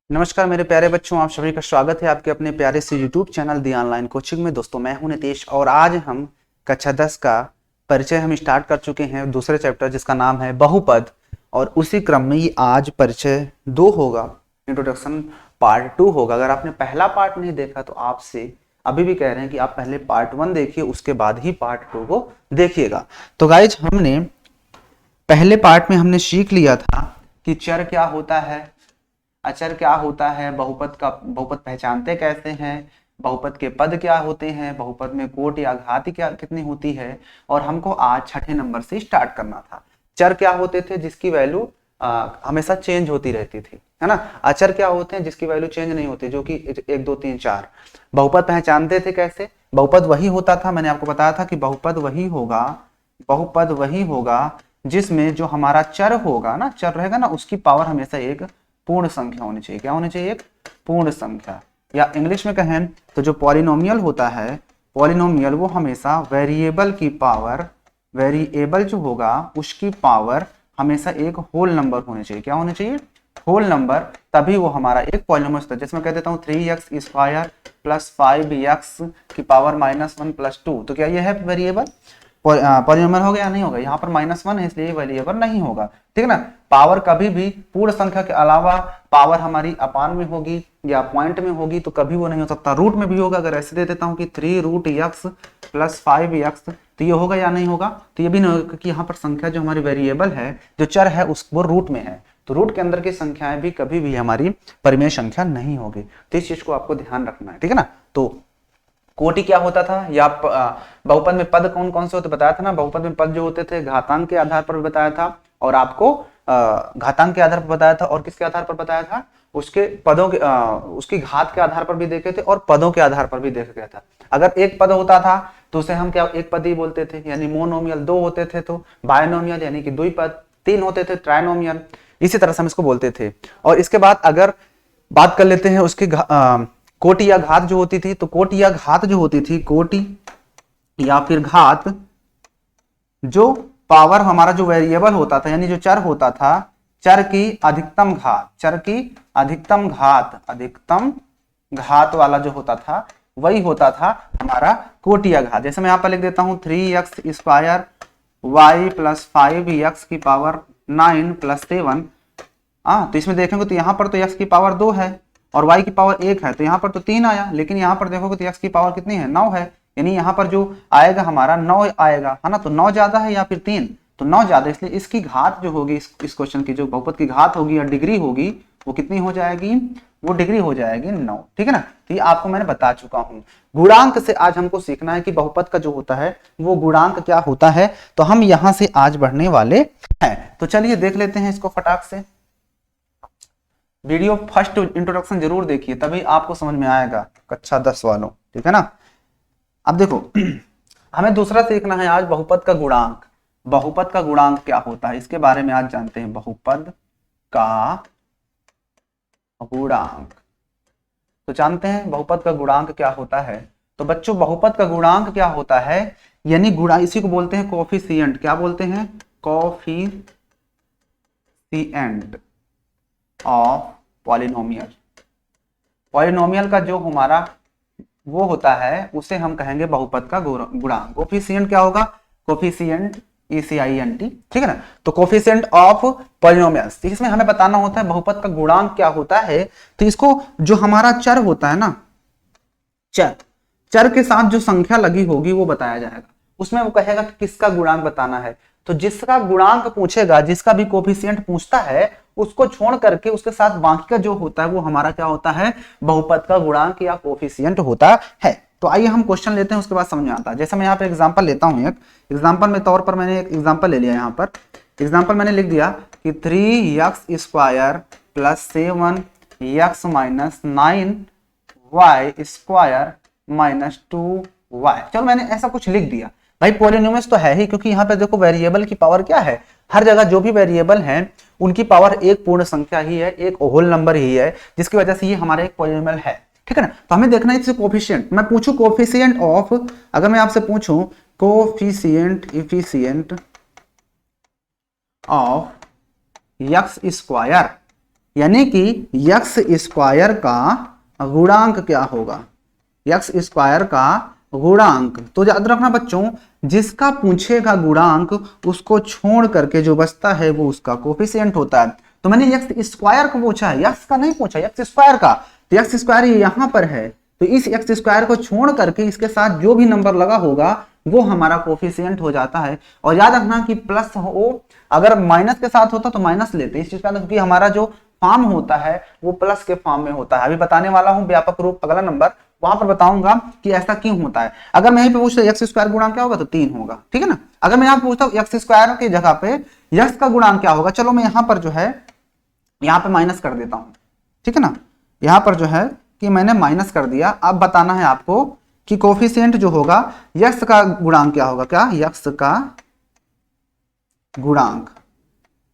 नमस्कार मेरे प्यारे बच्चों, आप सभी का स्वागत है आपके अपने प्यारे से YouTube चैनल दी ऑनलाइन कोचिंग में। दोस्तों मैं हूं नितेश और आज हम कक्षा 10 का परिचय हम स्टार्ट कर चुके हैं, दूसरे चैप्टर जिसका नाम है बहुपद। और उसी क्रम में ये आज परिचय 2 होगा, इंट्रोडक्शन पार्ट 2 होगा। अगर आपने पहला पार्ट नहीं देखा तो आपसे अभी भी कह रहे हैं कि आप पहले पार्ट 1 देखिए, उसके बाद ही पार्ट 2 को देखिएगा। तो गाइज, हमने पहले पार्ट में हमने सीख लिया था कि चर क्या होता है, अचर क्या होता है, बहुपद पहचानते कैसे हैं, बहुपद के पद क्या होते हैं, बहुपद में कोटि या घात क्या कितनी होती है। और हमको आज छठे नंबर से स्टार्ट करना था। चर क्या होते थे जिसकी वैल्यू हमेशा चेंज होती रहती थी, है ना। अचर क्या होते हैं जिसकी वैल्यू चेंज नहीं होती, जो कि 1 2 3 4। बहुपद पहचानते थे कैसे, बहुपद वही होता था, मैंने आपको बताया था कि बहुपद वही होगा जिसमें जो हमारा चर होगा ना, चर रहेगा ना, उसकी पावर हमेशा एक पूर्ण संख्या होनी चाहिए। क्या होनी चाहिए? एक पूर्ण संख्या। या इंग्लिश में कहें तो जो पॉलिनोमियल होता है, पॉलिनोमियल वो हमेशा वेरिएबल की पावर, वेरिएबल जो होगा उसकी पावर हमेशा एक होल नंबर होनी चाहिए। क्या होनी चाहिए? Whole number. तभी वो हमारा एक पॉलिनोमियल होता है। जैसे मैं कह देता हूँ 3x² प्लस 5x की पावर -1 प्लस 2, तो क्या ये है वेरिएबल? पॉलिनोमियल हो गया? नहीं होगा। यहाँ पर -1 है इसलिए वेरिएबल नहीं होगा, ठीक है ना। पावर कभी भी पूर्ण संख्या के अलावा पावर हमारी अपान में होगी या पॉइंट में होगी तो कभी वो नहीं हो सकता। रूट में भी होगा। अगर ऐसे दे देता हूँ कि 3√x प्लस 5x, तो ये होगा या नहीं होगा? तो ये भी नहीं होगा, क्योंकि यहाँ पर संख्या जो हमारी वेरिएबल है, जो चर है, उस वो रूट में है। तो रूट के अंदर की संख्याएं भी कभी भी हमारी परिमेय संख्या नहीं होगी। तो इस चीज को आपको ध्यान रखना है, ठीक है ना। तो कोटि क्या होता था, या बहुपद में पद कौन कौन से होते बताया था ना। बहुपद में पद जो होते थे घातांक के आधार पर बताया था, और आपको घातांक के आधार पर बताया था, और किसके आधार पर बताया था? उसके पदों के उसकी घात के आधार पर भी देखे थे और पदों के आधार पर भी देखा गया था। अगर एक पद होता था तो उसे हम क्या एक पद ही बोलते थे, यानी मोनोमियल। 2 होते थे तो बायनोमियल यानी कि द्विपद। 3 होते थे ट्राइनोमियल। इसी तरह से हम इसको बोलते थे। और इसके बाद अगर बात कर लेते हैं उसकी कोटि या घात जो होती थी, तो कोटि या घात जो होती थी, कोटि या फिर घात, जो पावर हमारा जो वेरिएबल होता था, यानी जो चर होता था, चर की अधिकतम घात, चर की अधिकतम घात वाला जो होता था, वही होता था हमारा कोटि या घात। जैसे मैं यहां पर लिख देता हूं 3x² y प्लस 5x की पावर 9 प्लस 7। तो इसमें देखेंगे तो यहाँ पर तो x की पावर 2 है और y की पावर 1 है, तो यहाँ पर तो 3 आया। लेकिन यहाँ पर देखोगे तो x की पावर कितनी है? 9 है। यानी यहाँ पर जो आएगा हमारा 9 आएगा, है ना। तो 9 ज्यादा है या फिर 3? तो 9 ज्यादा, इसलिए इसकी घात जो होगी, इस क्वेश्चन की जो बहुपद की घात होगी या डिग्री होगी, वो कितनी हो जाएगी? वो डिग्री हो जाएगी 9, ठीक है ना। तो ये आपको मैंने बता चुका हूं। गुणांक से आज हमको सीखना है कि बहुपद का जो होता है वो गुणांक क्या होता है। तो हम यहां से आज बढ़ने वाले हैं। तो चलिए देख लेते हैं इसको फटाक से। वीडियो फर्स्ट इंट्रोडक्शन जरूर देखिए, तभी आपको समझ में आएगा, कक्षा 10 वालों, ठीक है ना। अब देखो हमें दूसरा सीखना है आज बहुपद का गुणांक। बहुपद का गुणांक क्या होता है इसके बारे में आज जानते हैं। बहुपद का गुणांक, तो जानते हैं बहुपद का गुणांक क्या होता है। तो बच्चों बहुपद का गुणांक क्या होता है, यानी गुणा, इसी को बोलते हैं कोफिशिएंट। क्या बोलते हैं? Coefficient of polynomial. पॉलिनोमियल का जो हमारा वो होता है उसे हम कहेंगे बहुपद का गुणांक। कोफिशिएंट क्या होगा? कोफिशिएंट ECIENT, ठीक है ना। तो कोफिशिएंट ऑफ पॉलिनोमियल्स, इसमें हमें बताना होता है बहुपद का गुणांक क्या होता है। तो इसको जो हमारा चर होता है ना, चर के साथ जो संख्या लगी होगी वो बताया जाएगा। उसमें वो कहेगा कि किसका गुणांक बताना है। तो जिसका गुणांक पूछेगा, जिसका भी कोफिशिएंट पूछता है, उसको छोड़ करके उसके साथ बाकी का जो होता है वो हमारा क्या होता है? बहुपद का गुणांक या कोफिशिएंट होता है। तो आइए हम क्वेश्चन लेते हैं, उसके बाद समझ में आता है। जैसे मैं यहाँ पे एग्जांपल लेता हूँ, एक एग्जांपल में तौर पर मैंने एक एग्जांपल ले लिया। यहाँ पर एग्जांपल मैंने लिख दिया कि 3x² plus 7x minus 9y² minus 2y। चलो मैंने ऐसा कुछ लिख दिया। भाई पॉलिनोमियल्स तो है ही, क्योंकि यहाँ पे देखो वेरिएबल की पावर क्या है, हर जगह जो भी वेरिएबल है उनकी पावर एक पूर्ण संख्या ही है, एक होल नंबर ही है, जिसकी वजह से ये हमारा एक पॉलिनोमियल है, ठीक है ना। तो हमें देखना है इससे कोफिशिएंट। मैं पूछूं कोफिशिएंट ऑफ, अगर मैं आपसे पूछूं कोफिशिएंट ऑफ x², यानी कि यक्स स्क्वायर का गुणांक क्या होगा, यक्स स्क्वायर का गुणांक। तो याद रखना बच्चों, जिसका पूछेगा गुणांक उसको छोड़ करके जो बचता है वो उसका कोफिशिएंट होता है। तो मैंने यक्स स्क्वायर को पूछा है, यक्स का नहीं पूछा, यक्स स्क्वायर का। तो यक्स स्क्वायर यहां पर है, तो इस एक्स स्क्वायर को छोड़ करके इसके साथ जो भी नंबर लगा होगा वो हमारा कोफिशिएंट हो जाता है। और याद रखना कि प्लस हो, अगर माइनस के साथ होता तो माइनस लेते इस चीज का, क्योंकि हमारा जो फॉर्म होता है वो प्लस के फॉर्म में होता है। अभी बताने वाला हूं व्यापक रूप अगला नंबर, वहां पर बताऊंगा कि ऐसा क्यों होता है। अगर मैं यहीं पे पूछता एक्स स्क्वायर गुणांक क्या होगा तो 3 होगा, ठीक है ना। अगर मैं यहाँ पूछता हूँ एक्स स्क्वायर की जगह पे यक्स का गुणांक क्या होगा, चलो मैं यहाँ पर जो है यहाँ पे माइनस कर देता हूं, ठीक है ना। यहाँ पर जो है कि मैंने माइनस कर दिया। अब बताना है आपको कि कोफिशिएंट जो होगा यक्स का गुणांक क्या होगा, क्या यक्स का गुणांक,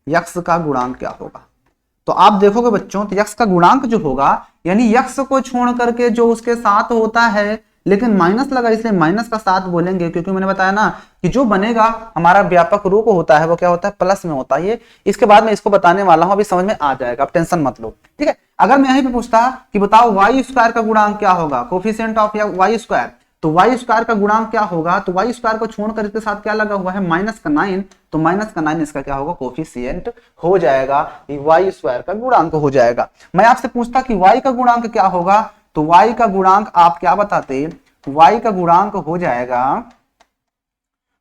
यक्स का गुणांक क्या होगा। तो आप देखोगे बच्चों, तो यक्स का गुणांक जो होगा यानी यक्स को छोड़ करके जो उसके साथ होता है, लेकिन माइनस लगा इसलिए माइनस का साथ बोलेंगे, क्योंकि मैंने बताया ना कि जो बनेगा हमारा व्यापक रूप होता है वो क्या होता है, प्लस में होता है। ये इसके बाद में इसको बताने वाला हूं, अभी समझ में आ जाएगा, आप टेंशन मत लो, ठीक है। अगर मैं यहीं पे पूछता कि बताओ वाई स्क्वायर का गुणांक क्या होगा, कोफिशिएंट ऑफ वाई स्क्वायर, तो वाई स्क्वायर का गुणांक क्या होगा, तो वाई स्क्वायर को छोड़कर इसके साथ क्या लगा हुआ है, माइनस का 9, तो माइनस का 9 इसका क्या होगा, कोफिशिएंट हो जाएगा, वाई स्क्वायर का गुणांक हो जाएगा। मैं आपसे पूछता कि वाई का गुणांक क्या होगा, तो वाई का गुणांक आप क्या बताते, वाई का गुणांक हो जाएगा,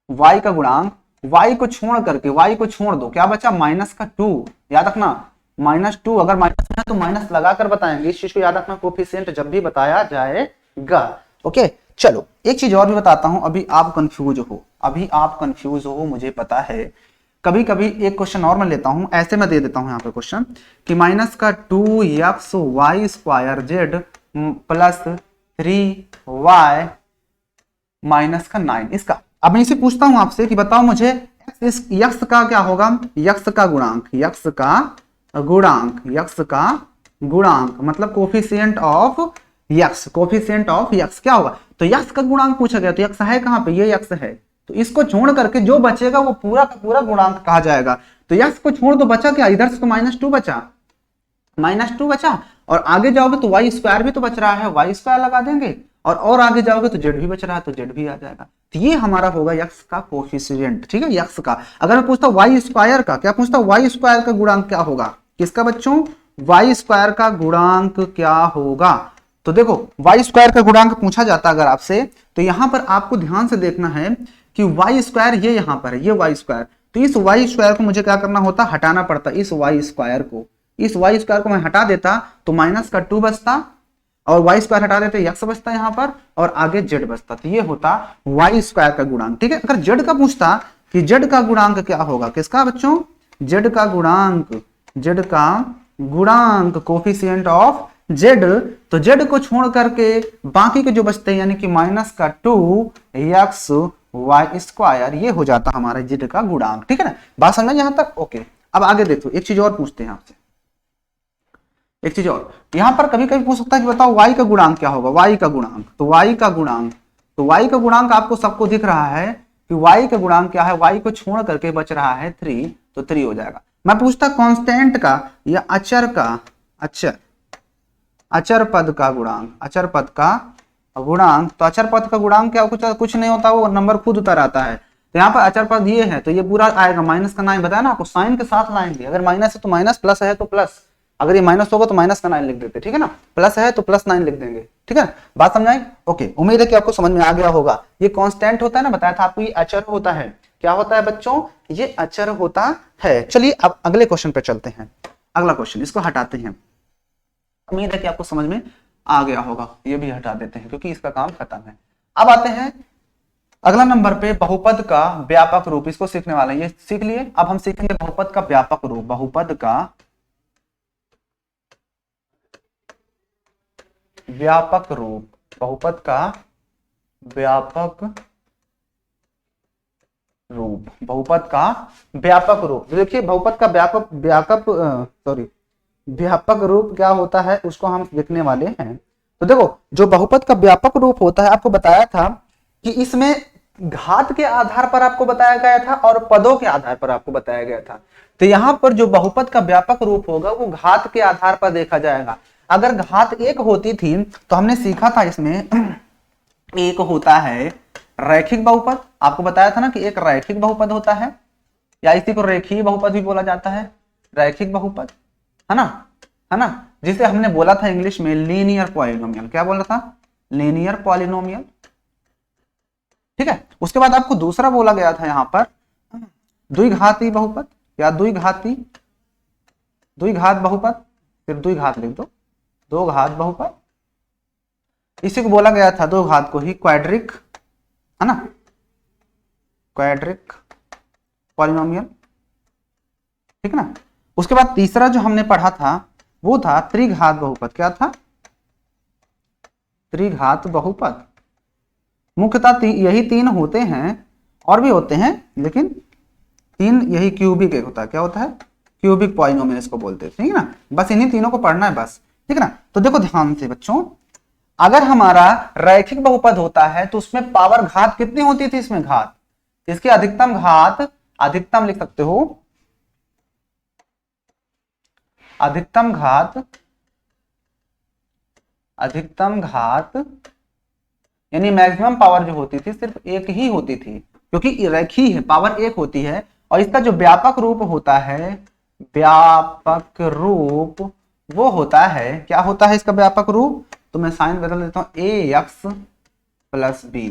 वाई का गुणांक, वाई को छोड़ करके, वाई को छोड़ दो, क्या बचा माइनस का 2, याद रखना -2, अगर माइनस है तो माइनस लगाकर बताएंगे, इस चीज को याद रखना कोफिशिएंट जब भी बताया जाएगा। ओके चलो एक चीज और भी बताता हूं, अभी आप कंफ्यूज हो, अभी आप कंफ्यूज हो मुझे पता है। कभी कभी एक क्वेश्चन और मैं लेता हूं, ऐसे मैं दे देता हूं यहाँ पे क्वेश्चन कि माइनस का 2x Y square Z plus 3y minus का 9, इसका अब मैं इसे पूछता हूं आपसे कि बताओ मुझे इस यक्स का क्या होगा, यक्स का गुणांक, यक्स का गुणांक, यक्स का गुणांक मतलब coefficient of x, coefficient of x क्या होगा। तो यक्स का गुणांक पूछा गया, तो यक्स है कहां पे, ये यक्स है, तो इसको छोड़ करके जो बचेगा वो पूरा का पूरा गुणांक कहा जाएगा। तो यक्स को छोड़ दो, बचा क्या, इधर से तो -2 बचा, -2 बचा, और आगे जाओगे तो वाई स्क्वायर भी तो बच रहा है, वाई स्क्वायर लगा देंगे, और आगे जाओगे तो जेड भी बच रहा है तो जेड भी आ जाएगा। तो ये हमारा होगा यक्स का कोफिशिएंट, ठीक है, यक्स का। अगर मैं पूछता हूं वाई स्क्वायर का, क्या पूछता हूं, वाई स्क्वायर का गुणांक क्या होगा, किसका बच्चों, वाई स्क्वायर का गुणांक क्या होगा। तो देखो वाई स्क्वायर का गुणांक पूछा जाता अगर आपसे, तो यहां पर आपको ध्यान से देखना है कि वाई स्क्वायर ये यहां पर है, ये वाई स्क्वायर, तो इस वाई स्क्वायर को मुझे क्या करना होता, हटाना पड़ता, इस वाई स्क्वायर को, इस वाई स्क्वायर को मैं हटा देता तो माइनस का 2 बचता, और वाई स्क्वायर हटा देते यक्स बचता यहाँ पर, और आगे जेड बचता, तो ये होता वाई स्क्वायर का गुणांक, ठीक है। अगर जेड का पूछता कि जेड का गुणांक क्या होगा, किसका बच्चों, जेड का गुणांक, जेड का गुणांक कोफिशिएंट ऑफ जेड, तो जेड को छोड़ करके बाकी के जो बचते हैं यानी कि माइनस का 2x वाई स्क्वायर, ये हो जाता हमारा जेड का गुणांक, ठीक है ना, बात समझ यहां तक। ओके अब आगे देखो, एक चीज और पूछते हैं आपसे, एक चीज और यहां पर कभी कभी पूछ सकता है कि बताओ वाई का गुणांक क्या होगा, वाई का गुणांक, तो वाई का गुणांक, तो वाई का गुणांक आपको सबको दिख रहा है कि वाई का गुणांक क्या है, वाई को छोड़ करके बच रहा है 3, तो 3 हो जाएगा। मैं पूछता कांस्टेंट का या अचर का, अचर पद का गुणांक, अचर पद का गुणांक, तो अचर पद का गुणांक क्या, कुछ नहीं होता, वो नंबर खुद उतर आता है। तो यहाँ पर अचर पद ये है तो ये पूरा आएगा, माइनस का 9 बताया ना आपको, साइन के साथ लाएंगे, अगर माइनस है तो माइनस, प्लस है तो प्लस, अगर ये माइनस होगा तो माइनस का 9 लिख देते, ठीक है ना, प्लस है तो प्लस 9 लिख देंगे, ठीक है, बात समझाई। ओके उम्मीद है कि आपको समझ में आ गया होगा। ये कांस्टेंट होता है ना, बताया था आपको, ये अचर होता है, क्या होता है बच्चों, ये अचर होता है। चलिए अब अगले क्वेश्चन पे चलते हैं, अगला क्वेश्चन, इसको हटाते हैं, उम्मीद है कि आपको समझ में आ गया होगा, ये भी हटा देते हैं क्योंकि इसका काम खत्म है। अब आते हैं अगला नंबर पे, बहुपद का व्यापक रूप, इसको सीखने वाले हैं, ये सीख लिए। अब हम सीखेंगे बहुपद का व्यापक रूप, बहुपद का व्यापक रूप, बहुपद का व्यापक रूप, बहुपद का व्यापक रूप। देखिए बहुपद का व्यापक रूप क्या होता है उसको हम देखने वाले हैं। तो देखो जो बहुपद का व्यापक रूप होता है, आपको बताया था कि इसमें घात के आधार पर आपको बताया गया था और पदों के आधार पर आपको बताया गया था। तो यहाँ पर जो बहुपद का व्यापक रूप होगा वो घात के आधार पर देखा जाएगा। अगर घात एक होती थी तो हमने सीखा था इसमें एक होता है रैखिक बहुपद, आपको बताया था ना कि एक रैखिक बहुपद होता है, या इसी को रेखीय बहुपद भी बोला जाता है, रैखिक बहुपद, है ना, जिसे हमने बोला था इंग्लिश में लीनियर पॉलिनोमियल। क्या बोला था? Linear polynomial. ठीक है, उसके बाद आपको दूसरा बोला गया था यहां पर द्विघाती बहुपद या द्विघात बहुपद, फिर द्विघात लिख दो, दो घात बहुपद, इसी को बोला गया था दो घात को ही क्वाड्रिक, है ना, क्वाड्रिक पॉलिनोमियल। ठीक है ना। उसके बाद तीसरा जो हमने पढ़ा था वो था त्रिघात बहुपद। क्या था? त्रिघात बहुपद। मुख्यतः यही तीन होते हैं, और भी होते हैं लेकिन तीन यही क्यूबिक एक होता है। क्या होता है? क्यूबिक पॉलिनोमियल इसको बोलते हैं। ठीक है ना, बस इन्हीं तीनों को पढ़ना है बस। ठीक है ना। तो देखो ध्यान से बच्चों, अगर हमारा रैखिक बहुपद होता है तो उसमें पावर घात कितनी होती थी? इसमें घात, इसकी अधिकतम घात, अधिकतम लिख सकते हो, अधिकतम घात यानी मैक्सिमम पावर जो होती थी सिर्फ एक ही होती थी, क्योंकि रेखीय है, पावर एक होती है। और इसका जो व्यापक रूप होता है, व्यापक रूप वो होता है, क्या होता है इसका व्यापक रूप? तो मैं साइन बदल देता हूं, ए एक्स प्लस बी।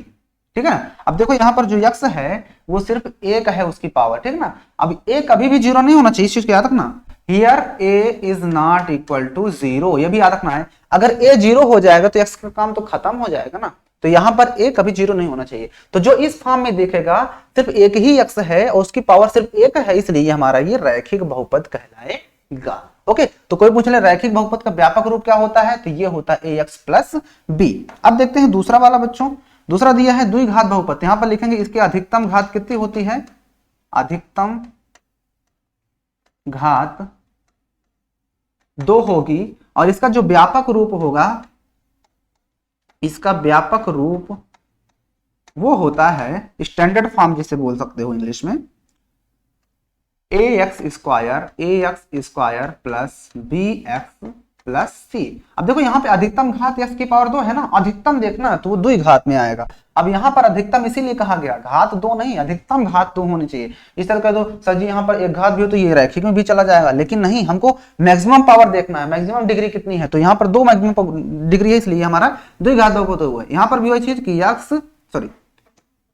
ठीक है ना। अब देखो यहां पर जो यक्स है वो सिर्फ एक है उसकी पावर। ठीक है ना। अब ए कभी भी जीरो नहीं होना चाहिए, इस चीज को याद रखना। Here A is not equal to zero, ये भी याद रखना है। अगर ए जीरो हो जाएगा तो एक्स का काम तो खत्म हो जाएगा ना। तो यहां पर ए कभी जीरो नहीं होना चाहिए। तो जो इस फॉर्म में देखेगा सिर्फ एक ही एक्स है और उसकी पावर सिर्फ एक है, इसलिए हमारा ये रैखिक बहुपद कहलाएगा। ओके, तो कोई पूछ ले रैखिक बहुपद का व्यापक रूप क्या होता है, तो ये होता है ax प्लस बी। अब देखते हैं दूसरा वाला बच्चों। दूसरा दिया है द्विघात बहुपद, यहां पर लिखेंगे इसकी अधिकतम घात कितनी होती है? अधिकतम घात 2 होगी, और इसका जो व्यापक रूप होगा, इसका व्यापक रूप वो होता है स्टैंडर्ड फॉर्म जिसे बोल सकते हो इंग्लिश में, ax square plus bx plus c। अब देखो यहाँ पे अधिकतम घात x की पावर 2 है ना, अधिकतम देखना तो वो द्विघात में आएगा। अब यहाँ पर अधिकतम इसीलिए कहा गया, घात 2 नहीं, अधिकतम घात 2 होनी चाहिए। इस तरह कह दो सर जी यहाँ पर एक घात भी हो तो ये रैखिक में भी चला जाएगा, लेकिन नहीं, हमको मैक्सिमम पावर देखना है, मैक्सिमम डिग्री कितनी है। तो यहाँ पर 2 मैक्सिमम डिग्री है, इसलिए हमारा द्विघात बहुपद हुआ है। यहाँ पर भी वही चीज की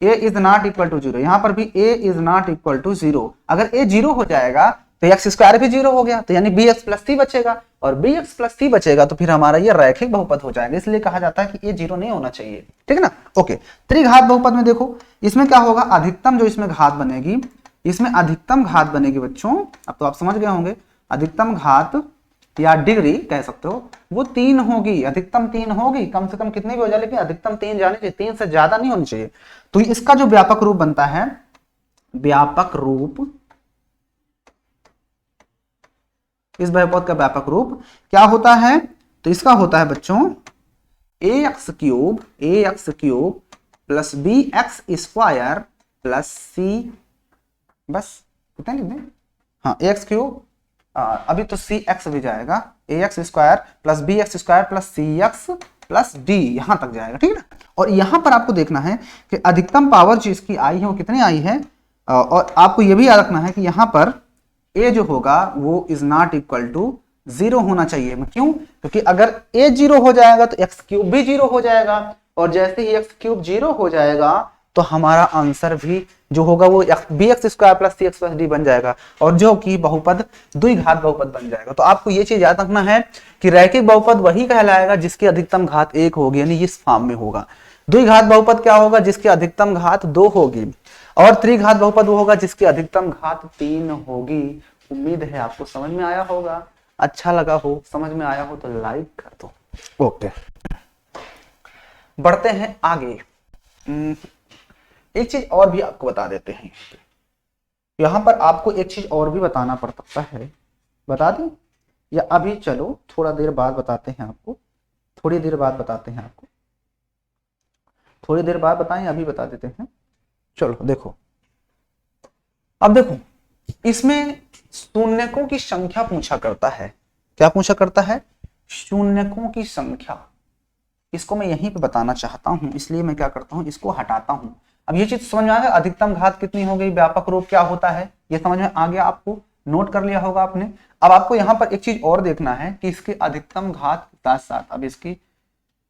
a is not equal to zero, यहां पर भी a is not equal to zero. अगर a जीरो हो जाएगा तो x स्क्वायर भी जीरो हो गया, तो यानी bx प्लस c बचेगा, और bx प्लस c बचेगा तो फिर हमारा ये रैखिक बहुपद हो जाएगा। इसलिए कहा जाता है कि a जीरो नहीं होना चाहिए। ठीक है ना। ओके, त्रिघात बहुपद में देखो इसमें क्या होगा, अधिकतम जो इसमें घात बनेगी, इसमें अधिकतम घात बनेगी बच्चों, अब तो आप समझ गए होंगे, अधिकतम घात या डिग्री कह सकते हो, वो 3 होगी, अधिकतम 3 होगी, कम से कम कितनी भी हो जाए लेकिन अधिकतम 3 जानी चाहिए, 3 से ज्यादा नहीं होनी चाहिए। तो इसका जो व्यापक रूप बनता है, व्यापक रूप, इस बहुपद का व्यापक रूप क्या होता है, तो इसका होता है बच्चों ax cube plus bx square plus c, बस कितना लिख दें, हाँ ax क्यूब, अभी तो सी एक्स भी जाएगा, A X square plus B X square plus C X plus D, यहां तक जाएगा। ठीक है ना। और यहां पर आपको देखना है कि अधिकतम पावर जो इसकी आई है वो कितनी आई है, और आपको यह भी याद रखना है कि यहां पर ए जो होगा वो is not equal to zero होना चाहिए। क्यों? क्योंकि अगर ए जीरो हो जाएगा तो एक्स क्यूब भी जीरो हो जाएगा, और जैसे ही एक्स क्यूब जीरो हो जाएगा तो हमारा आंसर भी जो होगा वो B X square plus C X plus D बन जाएगा, और जो कि बहुपद द्विघात बहुपद बन जाएगा। तो आपको ये चीज याद रखना है कि रैखिक बहुपद वही कहलाएगा जिसकी अधिकतम घात 1 होगी, यानी इस फॉर्म में होगा। द्विघात बहुपद क्या होगा, जिसकी अधिकतम घात 2 होगी, और त्रिघात बहुपद वो होगा जिसकी अधिकतम घात 3 होगी। उम्मीद है आपको समझ में आया होगा, अच्छा लगा हो, समझ में आया हो तो लाइक कर दो। ओके, बढ़ते हैं आगे। एक चीज और भी आपको बता देते हैं, यहां पर आपको एक चीज और भी बताना पड़ सकता है, बता दें या अभी चलो थोड़ा देर बाद बताते हैं आपको, थोड़ी देर बाद बताते हैं आपको, थोड़ी देर बाद बताएं अभी बता देते हैं। चलो देखो, अब देखो इसमें शून्यकों की संख्या पूछा करता है। क्या पूछा करता है? शून्यकों की संख्या। इसको मैं यहीं पे बताना चाहता हूं, इसलिए मैं क्या करता हूं, इसको हटाता हूं। अब ये चीज समझ में आ गया, अधिकतम घात कितनी हो गई, व्यापक रूप क्या होता है, ये समझ में आ गया आपको, नोट कर लिया होगा आपने। अब आपको यहाँ पर एक चीज और देखना है कि इसकी अधिकतम घात के साथ साथ अब इसकी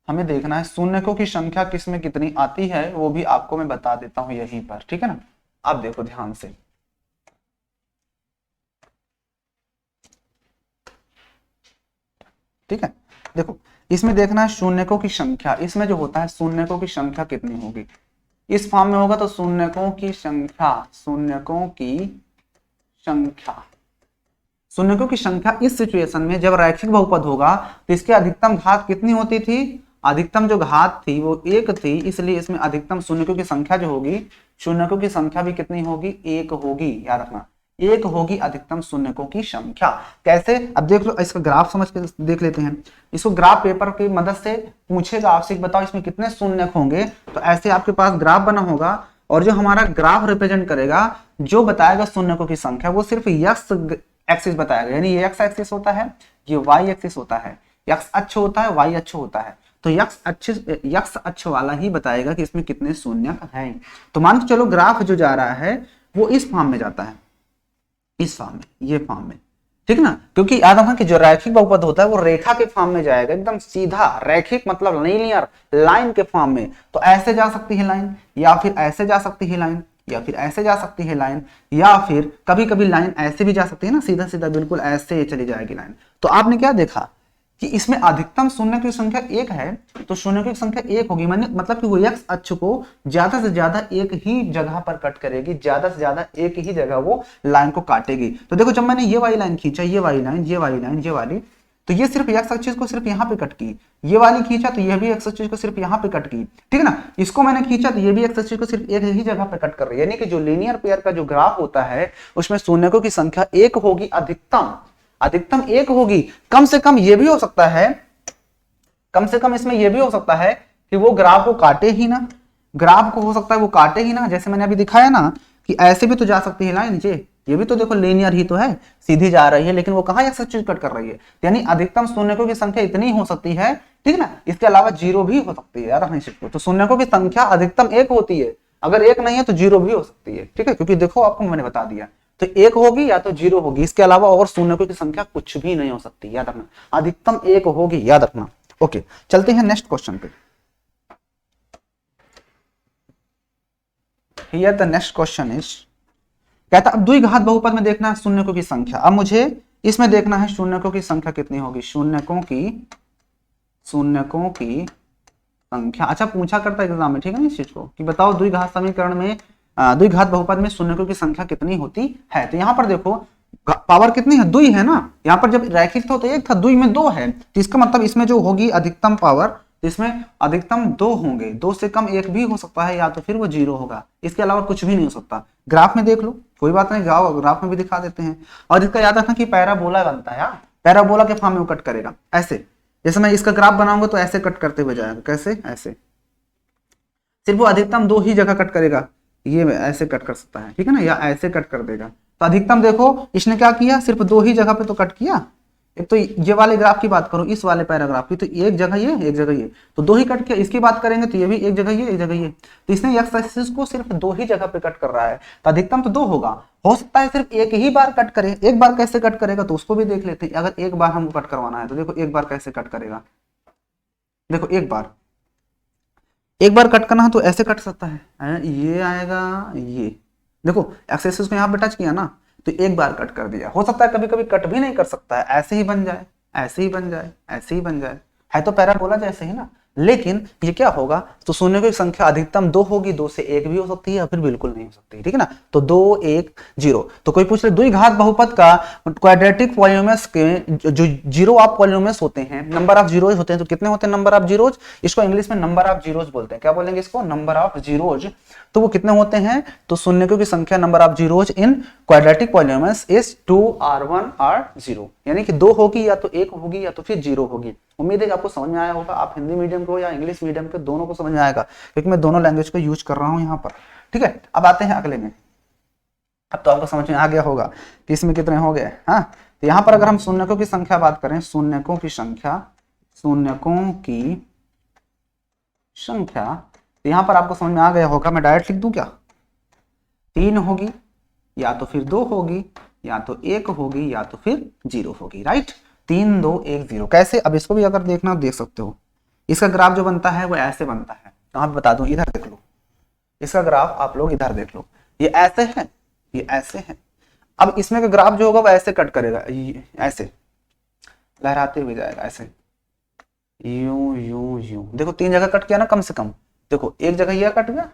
हमें देखना है शून्यकों की संख्या किसमें कितनी आती है, वो भी आपको मैं बता देता हूं यहीं पर, ठीक है ना। आप देखो ध्यान से, ठीक है। देखो इसमें देखना है शून्यकों की संख्या, इसमें जो होता है शून्यकों की संख्या कितनी होगी, इस फॉर्म में होगा तो शून्यकों की संख्या, शून्यकों की संख्या, शून्यकों की संख्या इस सिचुएशन में जब रैखिक बहुपद होगा तो इसकी अधिकतम घात कितनी होती थी, अधिकतम जो घात थी वो 1 थी, इसलिए इसमें अधिकतम शून्यकों की संख्या जो होगी, शून्यकों की संख्या भी कितनी होगी, 1 होगी, याद रखना 1 होगी अधिकतम शून्यकों की संख्या। कैसे, अब देख लो, इसका ग्राफ समझ के देख लेते हैं। इसको ग्राफ पेपर की मदद से पूछेगा आपसे, बताओ इसमें कितने शून्यक होंगे, तो ऐसे आपके पास ग्राफ बना होगा और जो हमारा ग्राफ रिप्रेजेंट करेगा, जो बताएगा शून्यकों की संख्या, वो सिर्फ एक्स एक्सिस बताएगा, यानी ये एक्स एक्सिस होता है, ये वाई एक्सिस होता है, एक्स अक्ष होता है, वाई अक्ष होता है, तो यक्ष अक्ष वाला ही बताएगा कि इसमें कितने शून्यक हैं। तो मान के चलो ग्राफ जो जा रहा है वो इस फॉर्म में जाता है, इस फॉर्म में, ये फॉर्म में, ठीक ना, क्योंकि याद रखना कि जो रैखिक बहुपद होता है वो रेखा के फॉर्म में जाएगा, एकदम सीधा, रैखिक मतलब लीनियर, लाइन के फॉर्म में। तो ऐसे जा सकती है लाइन, या फिर ऐसे जा सकती है लाइन, या फिर ऐसे जा सकती है लाइन, या फिर कभी कभी लाइन ऐसे भी जा सकती है ना, सीधा सीधा बिल्कुल ऐसे चली जाएगी लाइन। तो आपने क्या देखा कि इसमें अधिकतम शून्य की संख्या 1 है, तो शून्य की संख्या 1 होगी, मतलब कि वो एक्स अक्ष को ज्यादा से ज्यादा एक ही जगह पर कट करेगी, ज्यादा से ज्यादा एक ही जगह वो लाइन को काटेगी। तो देखो जब मैंने ये वाली लाइन खींचा, ये वाली लाइन, ये वाली लाइन, ये वाली, तो ये सिर्फ एक्स अक्ष को सिर्फ यहाँ पे कट की, ये वाली खींचा तो ये भी एक्स अक्ष को सिर्फ यहाँ पे कट की, ठीक है ना। इसको मैंने खींचा तो ये भी एक्स अक्ष को सिर्फ एक ही जगह पे कट कर रही है, यानी कि जो लीनियर पेयर का जो ग्राफ होता है उसमें शून्यकों की संख्या 1 होगी, अधिकतम 1 होगी। कम से कम ये भी हो सकता है, कम से कम इसमें ये भी हो सकता है कि वो ग्राफ को काटे ही ना, ग्राफ को हो सकता है वो काटे ही ना, जैसे मैंने अभी दिखाया ना कि ऐसे भी तो जा सकती है लाइन, ये भी तो देखो लीनियर ही तो है, सीधी जा रही है, लेकिन वो कहां एक्स एक्सिस कट कर रही है, यानी अधिकतम शून्यकों की संख्या इतनी हो सकती है, ठीक ना। इसके अलावा 0 भी हो सकती है, यार तो शून्यकों की संख्या अधिकतम 1 होती है, अगर 1 नहीं है तो 0 भी हो सकती है, ठीक है, क्योंकि देखो आपको मैंने बता दिया, तो 1 होगी या तो 0 होगी, इसके अलावा और शून्यकों की संख्या कुछ भी नहीं हो सकती, याद रखना, अधिकतम 1 होगी, याद रखना। ओके, चलते हैं नेक्स्ट क्वेश्चन पे। Here the next question is, कहता अब द्विघात बहुपद में देखना है शून्यकों की संख्या। अब मुझे इसमें देखना है शून्यकों की संख्या कितनी होगी, शून्यकों की संख्या। अच्छा पूछा करता है एग्जाम में, ठीक है ना, इस चीज को कि बताओ द्विघात समीकरण में, द्विघात बहुपद में शून्यकों की संख्या कितनी होती है। तो यहाँ पर देखो पावर कितनी है, 2 है ना, यहाँ पर जब रैखिक था तो 1 था, 2 में 2 है, तो इसका मतलब इसमें जो होगी अधिकतम पावर, इसमें अधिकतम 2 होंगे, 2 से कम 1 भी हो सकता है, या तो फिर वो 0 होगा, इसके अलावा कुछ भी नहीं हो सकता। ग्राफ में देख लो, कोई बात नहीं, जाओ ग्राफ में भी दिखा देते हैं। और इसका याद रखना कि पैराबोला बनता है, पैराबोला के फॉर्म में वो कट करेगा ऐसे, जैसे मैं इसका ग्राफ बनाऊंगा तो ऐसे कट करते हुए जाएगा, कैसे, ऐसे, सिर्फ वो अधिकतम 2 ही जगह कट करेगा, ये ऐसे कट कर सकता है, ठीक है ना, या ऐसे कट कर देगा। तो अधिकतम देखो इसने क्या किया, सिर्फ 2 ही जगह पे तो कट किया। एक तो ये वाले ग्राफ की बात करो, इस वाले पैराग्राफ की, तो एक जगह ये, एक जगह ये, तो 2 ही कट किया। इसकी बात करेंगे तो ये भी एक जगह ये, एक जगह ये, तो इसने एक्स एक्सिस को सिर्फ 2 ही जगह पे कट कर रहा है, तो अधिकतम तो 2 होगा। हो सकता है सिर्फ एक ही बार कट करे, एक बार कैसे कट करेगा तो उसको भी देख लेते हैं। अगर एक बार हमको कट करवाना है तो देखो एक बार कैसे कट करेगा, देखो एक बार कट करना है तो ऐसे कट सकता है, ये आएगा, ये देखो एक्स एक्सिस को यहाँ पे टच किया ना, तो एक बार कट कर दिया। हो सकता है कभी कभी कट भी नहीं कर सकता है, ऐसे ही बन जाए, ऐसे ही बन जाए, ऐसे ही बन जाए, है तो पैराबोला जैसे ही ना। लेकिन ये क्या होगा, तो शून्य की संख्या अधिकतम 2 होगी, 2 से 1 भी हो सकती है या फिर बिल्कुल नहीं हो सकती, ठीक है ना। तो 2 1 0। तो कोई पूछ ले द्विघात बहुपद का क्वाड्रेटिक पॉलिनोमियल्स के जो जीरो ऑफ पॉलिनोमियल्स होते हैं, नंबर ऑफ जीरोज होते हैं, तो कितने होते हैं नंबर ऑफ जीरोज, इसको इंग्लिश में नंबर ऑफ जीरोज बोलते हैं। क्या बोलेंगे इसको, नंबर ऑफ जीरोज। तो वो कितने होते हैं, तो शून्यकों की संख्या number of zeros in quadratic polynomials is 2 or 1 or 0, यानी कि 2 होगी या तो 1 होगी या तो फिर 0 होगी। उम्मीद है कि आपको समझ में आया होगा, आप हिंदी मीडियम को या इंग्लिश मीडियम के दोनों को समझ में आएगा, क्योंकि मैं दोनों लैंग्वेज को यूज कर रहा हूं यहाँ पर, ठीक है। अब आते हैं अगले में, अब तो आपको समझ में आ गया होगा कि इसमें कितने हो गए। हाँ, तो यहाँ पर अगर हम शून्यकों की संख्या बात करें, शून्यकों की संख्या, शून्यकों की संख्या, तो यहाँ पर आपको समझ में आ गया होगा। मैं डायरेक्ट लिख दूं क्या, 3 होगी, या तो फिर 2 होगी, या तो 1 होगी, या तो फिर 0 होगी। राइट, 3 2 1 0। कैसे, अब इसको भी अगर देखना देख सकते हो। इसका ग्राफ जो बनता है वो ऐसे बनता है। कहाँ पे बता दूं, इधर देख लो, इसका ग्राफ आप लोग इधर देख लो, ये ऐसे है, ये ऐसे है। अब इसमें का ग्राफ जो होगा वो ऐसे कट करेगा, ऐसे लहराते हुए जाएगा, ऐसे यूं यूं यूं। देखो 3 जगह कट किया ना कम से कम। देखो एक जगह ये कट गया,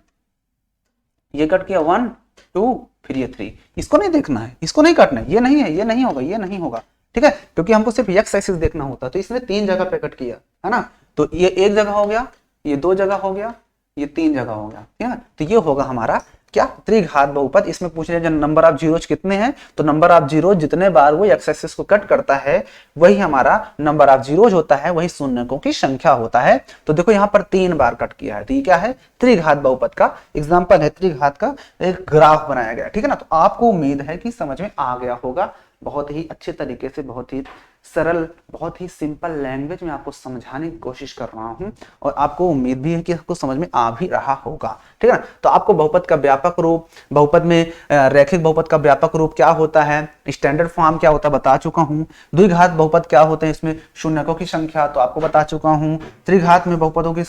ये कट किया 1 2, फिर ये 3। इसको नहीं देखना है, इसको नहीं काटना है, ये नहीं है, ये नहीं होगा, ये नहीं होगा। ठीक है, क्योंकि हमको सिर्फ एक्स एक्सिस देखना होता है। तो इसने 3 जगह पे कट किया है ना, तो ये 1 जगह हो गया, ये 2 जगह हो गया, ये 3 जगह हो गया। ठीक है, तो ये होगा हमारा क्या, त्रिघात बहुपद। इसमें पूछ रहे हैं नंबर ऑफ जीरोज कितने हैं, तो नंबर ऑफ जीरो जितने बार वो एक्स एक्सिस को कट करता है वही हमारा नंबर ऑफ जीरोज होता है, वही शून्यकों की संख्या होता है। तो देखो यहाँ पर 3 बार कट किया है, तो ये क्या है, त्रिघात बहुपद का एग्जांपल है, त्रिघात का एक ग्राफ बनाया गया। ठीक है ना, तो आपको उम्मीद है कि समझ में आ गया होगा। बहुत ही अच्छे तरीके से, बहुत ही सरल, बहुत ही सिंपल लैंग्वेज में आपको समझाने की कोशिश कर रहा हूं, और आपको उम्मीद भी है कि आपको समझ में आ भी रहा होगा। ठीक है ना, तो आपको बहुपद का व्यापक रूप, बहुपद में रैखिक बहुपद का व्यापक रूप क्या होता है, स्टैंडर्ड फॉर्म क्या होता है बता चुका हूं। द्विघात बहुपद क्या होते हैं, इसमें शून्यकों की संख्या तो आपको बता चुका हूं। त्रिघात में बहुपदों की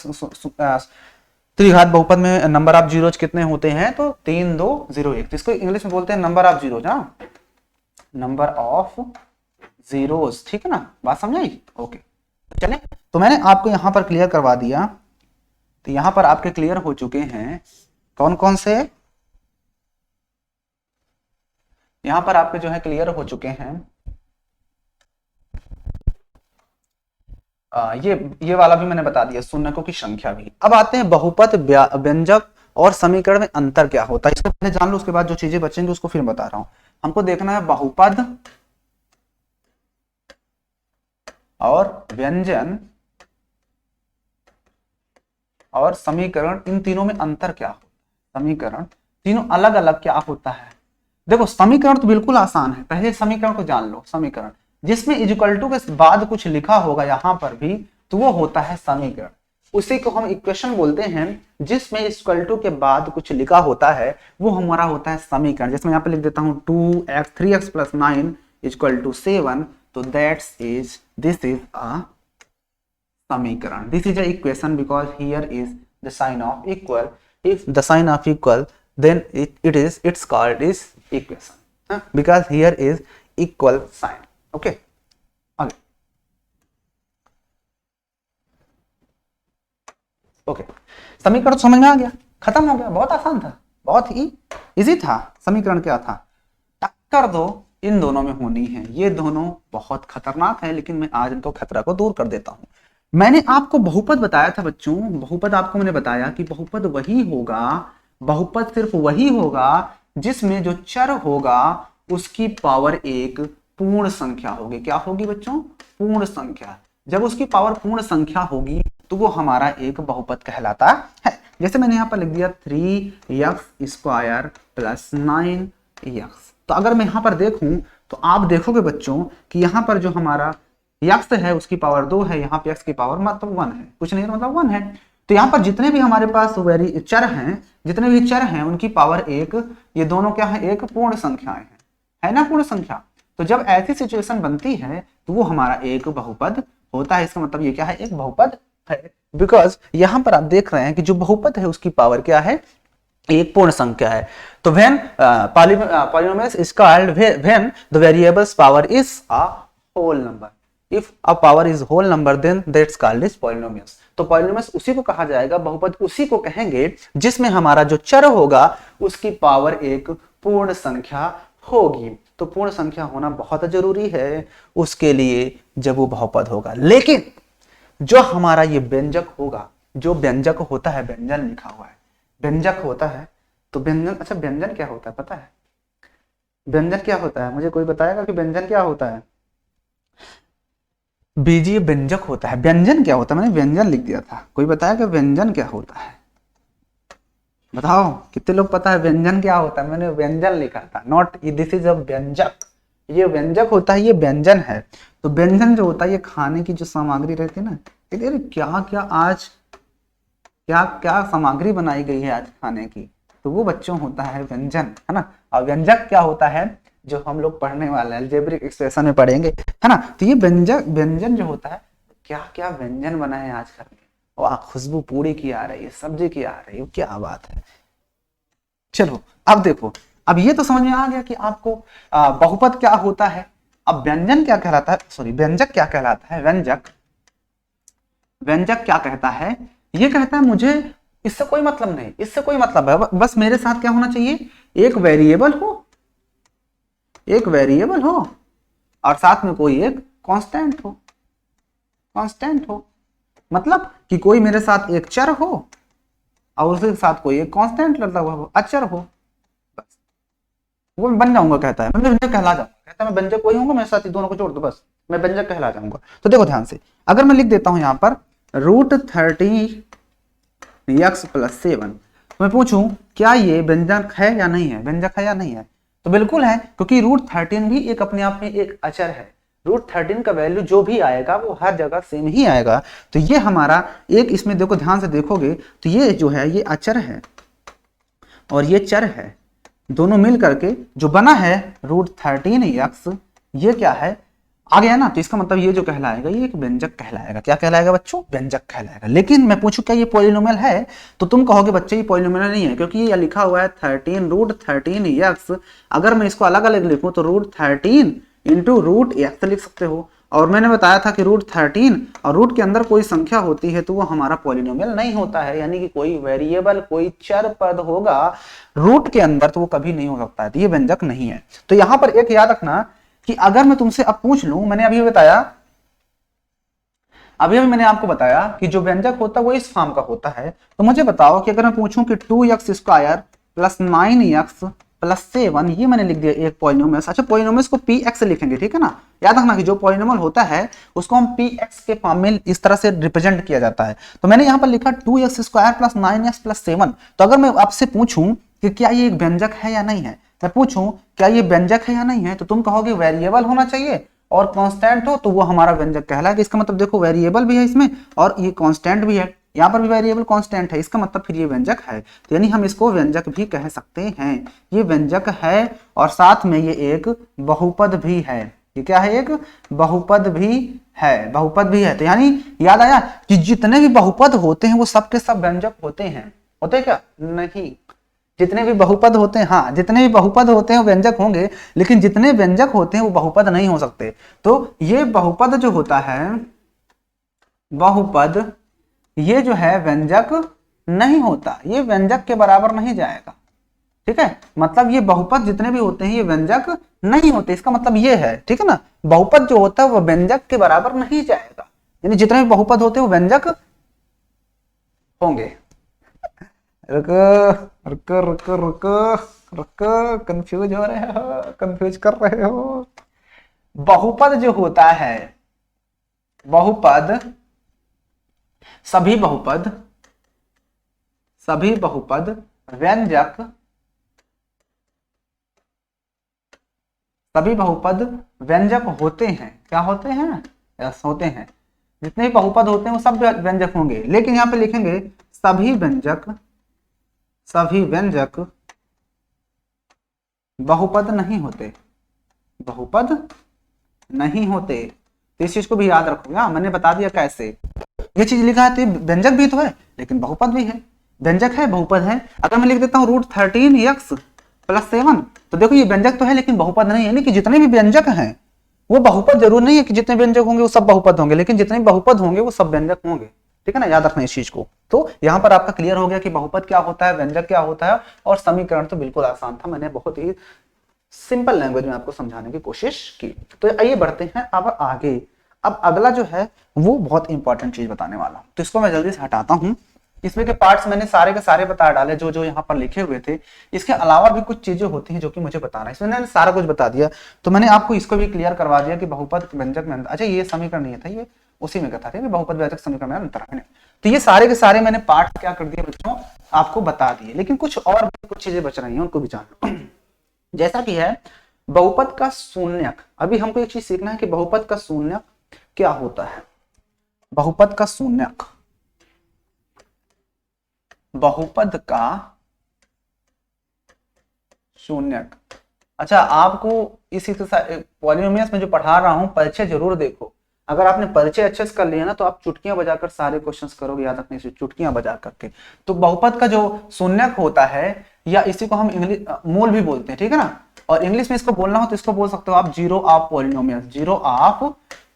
त्रिघात बहुपद में नंबर ऑफ जीरोज कितने होते हैं, तो 3 2 0 1। इसको इंग्लिश में बोलते हैं नंबर ऑफ जीरोज। हाँ, नंबर ऑफ जीरोस। ठीक है ना, बात समझाई। ओके, चले, तो मैंने आपको यहां पर क्लियर करवा दिया। तो यहां पर आपके क्लियर हो चुके हैं कौन कौन से, यहां पर आपके जो है क्लियर हो चुके हैं ये वाला भी मैंने बता दिया, शून्यकों की संख्या भी। अब आते हैं बहुपद, व्यंजक और समीकरण में अंतर क्या होता है। इसको पहले जान लो, उसके बाद जो चीजें बचेंगी उसको फिर बता रहा हूं। हमको देखना है बहुपद और व्यंजन और समीकरण, इन तीनों में अंतर क्या होता है। समीकरण तीनों अलग अलग क्या होता है। देखो समीकरण तो बिल्कुल आसान है, पहले समीकरण को जान लो। समीकरण जिसमें इक्वल टू के बाद कुछ लिखा होगा यहां पर भी, तो वो होता है समीकरण। उसी को हम इक्वेशन बोलते हैं, जिसमें इक्वल टू के बाद कुछ लिखा होता है वो हमारा होता है समीकरण। जैसे मैं यहाँ पे लिख देता हूं 2x 3x + 9 = 7, तो that's is, this is a समीकरण। This is a equation because here is the sign of equal. If the sign of equal, then it's called is equation, because here is equal sign. Okay, आगे। Okay, समीकरण समझ में आ गया, खत्म हो गया, बहुत आसान था, बहुत ही इजी था। समीकरण क्या था, टक्कर दो इन दोनों में होनी है। ये दोनों बहुत खतरनाक है, लेकिन मैं आज इनको खतरा को दूर कर देता हूं। मैंने आपको बहुपद बताया था बच्चों, बहुपद आपको मैंने बताया कि बहुपद वही होगा, बहुपद सिर्फ वही होगा जिसमें जो चर होगा उसकी पावर एक पूर्ण संख्या होगी। क्या होगी बच्चों, पूर्ण संख्या। जब उसकी पावर पूर्ण संख्या होगी तो वो हमारा एक बहुपद कहलाता है। जैसे मैंने यहां पर लिख दिया 3x² + 9x। तो अगर मैं यहां पर देखूं तो आप देखोगे बच्चों कि यहां पर जो हमारा x है उसकी पावर 2 है, यहाँ पे x की पावर मतलब 1 है, कुछ नहीं मतलब 1 है। तो यहाँ पर जितने भी हमारे पास चर हैं, जितने भी चर हैं उनकी पावर 1, ये दोनों क्या है, एक पूर्ण संख्याएं हैं, है ना, पूर्ण संख्या। तो जब ऐसी सिचुएशन बनती है तो वो हमारा एक बहुपद होता है। इसका मतलब ये क्या है, एक बहुपद है। बिकॉज यहाँ पर आप देख रहे हैं कि जो बहुपद है उसकी पावर क्या है, एक पूर्ण संख्या है। तो when polynomial is called when the variable's power is a whole number. If a power is whole number, then that's called as polynomials. तो polynomials उसी को कहा जाएगा, बहुपद उसी को कहेंगे जिसमें हमारा जो चर होगा उसकी पावर एक पूर्ण संख्या होगी। तो पूर्ण संख्या होना बहुत जरूरी है उसके लिए जब वो बहुपद होगा। लेकिन जो हमारा ये व्यंजक होगा, जो व्यंजक होता है, व्यंजन लिखा हुआ है, व्यंजक होता है, तो व्यंजन, अच्छा व्यंजन क्या होता है पता है, व्यंजन क्या होता है, मुझे कोई बताएगा कि व्यंजन क्या होता है। बीजीय व्यंजक होता है। व्यंजन क्या होता है, मैंने व्यंजन लिख दिया था, कोई बताया कि व्यंजन क्या होता है। बताओ कितने लोग पता है व्यंजन क्या होता है? मैंने व्यंजन लिखा था, नॉट दिस इज अ व्यंजक। ये व्यंजक होता है, ये व्यंजन है। तो व्यंजन जो होता है ये खाने की जो सामग्री रहती है ना, अरे क्या क्या आज क्या क्या सामग्री बनाई गई है आज खाने की, तो वो बच्चों होता है व्यंजन, है ना। और व्यंजक क्या होता है जो हम लोग पढ़ने वाले हैं, अलजेब्रिक एक्सप्रेशन में पढ़ेंगे, है ना। तो ये व्यंजक व्यंजन जो होता है, क्या क्या व्यंजन बना है आज घर में, वाह खुशबू पूरी की आ रही है, सब्जी की आ रही है, क्या बात है। चलो अब देखो, अब ये तो समझ में आ गया कि आपको बहुपद क्या होता है। अब व्यंजन क्या कहलाता है, सॉरी व्यंजक क्या कहलाता है। व्यंजक व्यंजक क्या कहता है, ये कहता है मुझे इससे कोई मतलब नहीं, इससे कोई मतलब है, बस मेरे साथ क्या होना चाहिए, एक वेरिएबल हो, एक वेरिएबल हो और साथ में कोई एक कांस्टेंट हो, कांस्टेंट हो, मतलब कि कोई मेरे साथ एक चर हो और उसके साथ कोई एक कांस्टेंट लगा हुआ हो, अचर हो, बस वो मैं बन जाऊंगा। कहता है मैं व्यंजक कहला जाऊंगा, कहता है मैं व्यंजक कोई होऊंगा, मेरे साथ दोनों को जोड़ दो बस मैं व्यंजक कहला जाऊंगा। तो देखो ध्यान से, अगर मैं लिख देता हूं यहां पर √30x+7, तो मैं पूछूं क्या ये व्यंजक है या नहीं है, व्यंजक है या नहीं है, तो बिल्कुल है, क्योंकि √13 भी एक अपने आप में एक अचर है। √13 का वैल्यू जो भी आएगा वो हर जगह सेम ही आएगा। तो ये हमारा एक, इसमें देखो ध्यान से देखोगे तो ये जो है ये अचर है और ये चर है, दोनों मिल करके जो बना है √13x, ये क्या है आ गया ना। तो इसका मतलब ये जो कहलाएगा ये एक व्यंजक कहलाएगा। क्या कहलाएगा बच्चों, व्यंजक कहलाएगा। लेकिन मैं पूछूं क्या ये पॉलिनोमियल है, तो तुम कहोगे बच्चे ये पॉलिनोमियल नहीं है, क्योंकि ये लिखा हुआ है 13√13x। अगर मैं इसको अलग अलग लिखूं तो √13 इंटू √x लिख सकते हो। और मैंने बताया था कि √13 और रूट के अंदर कोई संख्या होती है तो वो हमारा पॉलिनोमियल नहीं होता है, यानी कि कोई वेरिएबल कोई चर पद होगा रूट के अंदर तो वो कभी नहीं हो सकता है, तो ये व्यंजक नहीं है। तो यहां पर एक याद रखना कि अगर मैं तुमसे अब पूछ लूं, मैंने अभी बताया, अभी मैंने आपको बताया कि जो व्यंजक होता है वो इस फॉर्म का होता है। तो मुझे बताओ कि अगर मैं पूछूं कि 2x² + 9x + 7, ये मैंने लिख दिया एक पॉलिनोमियल। अच्छा पॉलिनोमियल्स को px लिखेंगे, ठीक है ना। याद रखना कि जो पॉलिनोमियल होता है उसको हम px के फॉर्म में इस तरह से रिप्रेजेंट किया जाता है। तो मैंने यहाँ पर लिखा 2x² + 9x + 7। तो अगर मैं आपसे पूछूं कि क्या ये एक व्यंजक है या नहीं है, मैं पूछूं क्या ये व्यंजक है या नहीं है, तो तुम कहोगे वेरिएबल होना चाहिए और कांस्टेंट हो तो वो हमारा व्यंजक कहलाएगा। इसका मतलब देखो वेरिएबल भी है इसमें और ये कांस्टेंट भी है, यहाँ पर भी वेरिएबल कांस्टेंट है, इसका मतलब फिर ये व्यंजक है। तो यानी हम इसको व्यंजक भी कह सकते हैं, ये व्यंजक है और साथ में ये एक बहुपद भी है। ये क्या है, एक बहुपद भी है, बहुपद भी है। तो यानी याद आया कि जितने भी बहुपद होते हैं वो सब के सब व्यंजक होते हैं, होते क्या नहीं, जितने भी बहुपद होते हैं, हाँ जितने भी बहुपद होते हैं वो व्यंजक होंगे, लेकिन जितने व्यंजक होते हैं वो बहुपद नहीं हो सकते। तो ये बहुपद जो होता है, बहुपद ये जो है व्यंजक नहीं होता, ये व्यंजक के बराबर नहीं जाएगा, ठीक है। मतलब ये बहुपद जितने भी होते हैं ये व्यंजक नहीं होते, इसका मतलब ये है, ठीक है ना। बहुपद जो होता है वो व्यंजक के बराबर नहीं जाएगा, यानी जितने भी बहुपद होते हैं वो व्यंजक होंगे। रुको रुको रुको रुको रुको, कंफ्यूज हो रहे हो, कंफ्यूज कर रहे हो। बहुपद जो होता है, बहुपद सभी बहुपद, सभी बहुपद व्यंजक, सभी बहुपद व्यंजक होते हैं। क्या होते हैं, यस होते हैं। जितने भी बहुपद होते हैं वो सब व्यंजक होंगे, लेकिन यहां पे लिखेंगे सभी व्यंजक, सभी व्यंजक बहुपद नहीं होते, बहुपद नहीं होते। तो इस चीज को भी याद रखोगे। हाँ मैंने बता दिया कैसे, ये चीज लिखा है तो व्यंजक भी तो है लेकिन बहुपद भी है, व्यंजक है बहुपद है। अगर मैं लिख देता हूँ √13x + 7, तो देखो ये व्यंजक तो है लेकिन बहुपद नहीं है, यानी कि जितने भी व्यंजक हैं वो बहुपद जरूर नहीं है कि जितने व्यंजक होंगे वो सब बहुपद होंगे, लेकिन जितने भी बहुपद होंगे वो सब व्यंजक होंगे, ठीक है ना। याद रखना इस चीज को। तो यहाँ पर आपका क्लियर हो गया कि बहुपद क्या होता है, व्यंजक क्या होता है, और समीकरण तो बिल्कुल आसान था, मैंने बहुत ही सिंपल लैंग्वेज में आपको समझाने की कोशिश की। तो आइए बढ़ते हैं अब आगे। अब अगला जो है वो बहुत इंपॉर्टेंट चीज बताने वाला हूं, तो इसको मैं जल्दी से हटाता हूं। इसमें के पार्ट्स मैंने सारे के सारे बता डाले जो जो यहाँ पर लिखे हुए थे। इसके अलावा भी कुछ चीजें होती हैं जो कि मुझे बताना है, इसमें मैंने सारा कुछ बता दिया। तो मैंने आपको इसको भी क्लियर करवा दिया कि बहुपद व्यंजक में, अच्छा ये समीकरण नहीं था, ये उसी में कथा थी बहुपद व्यंजक समीकरण में अंतर है। तो ये सारे के सारे मैंने पार्ट क्या कर दिए बच्चों, आपको बता दिए, लेकिन कुछ और भी कुछ चीजें बच रही हैं, उनको भी जान लो। जैसा कि है बहुपद का शून्यक। अभी हमको एक चीज सीखना है कि बहुपद का शून्यक क्या होता है। बहुपद का शून्यक, बहुपद का शून्यक। अच्छा, आपको इसी पॉलिनोमियल्स में जो पढ़ा रहा हूं परिचय जरूर देखो। अगर आपने परिचय अच्छे से कर लिया ना तो आप चुटकियां बजाकर सारे क्वेश्चंस करोगे, याद रखने से चुटकियां बजा करके। तो बहुपद का जो शून्यक होता है, या इसी को हम इंग्लिश मूल भी बोलते हैं, ठीक है ना। और इंग्लिश में इसको बोलना हो तो इसको बोल सकते हो आप zero of polynomial. Zero of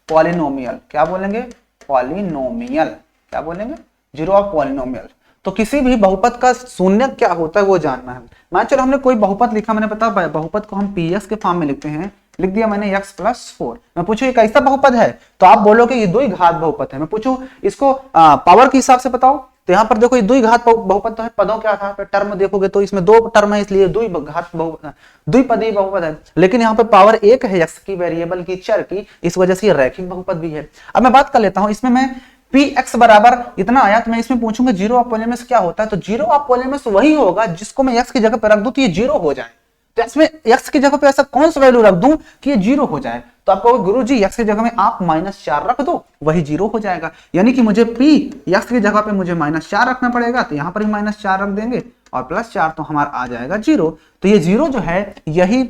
polynomial क्या बोलेंगे, पॉलिनोमियल क्या बोलेंगे, जीरो ऑफ पॉलिनोमियल। तो किसी भी बहुपद का शून्यक क्या होता है वो जानना है। मान चलो हमने कोई बहुपद लिखा, मैंने पता बहुपद को हम पीएस के फॉर्म में लिखते हैं, लिख दिया मैंने x+4। मैं पूछूं ये कैसा बहुपद है, तो आप बोलोगे ये द्विघात बहुपद है। मैं पूछूं इसको पावर के हिसाब से बताओ, तो यहाँ पर देखो ये द्विघात बहुपद तो है, पदों क्या था, टर्म देखोगे तो इसमें 2 टर्म है, इसलिए द्विपदी बहुपद है। लेकिन यहाँ पर पावर 1 है x की, वेरिएबल की, चर की, इस वजह से ये रैखिक बहुपद भी है। अब मैं बात कर लेता हूँ, इसमें मैं px बराबर इतना आया तो मैं इसमें पूछूंगा जीरो ऑफ पॉलीनोमियल क्या होता है। तो जीरो ऑफ पॉलीनोमियल वही होगा जिसको मैं x की जगह पे रख दूं तो ये जीरो हो जाए। तो इसमें x की जगह पे ऐसा कौन सा वैल्यू रख दूं कि ये जीरो हो जाए। तो आप कहोगे गुरुजी x की जगह में आप -4 रख दो, वही जीरो हो जाएगा। यानी कि मुझे p x की जगह पे मुझे -4 रखना पड़ेगा, तो यहाँ पर ही -4 रख देंगे और +4 तो हमारा आ जाएगा जीरो। तो ये जीरो जो है, यही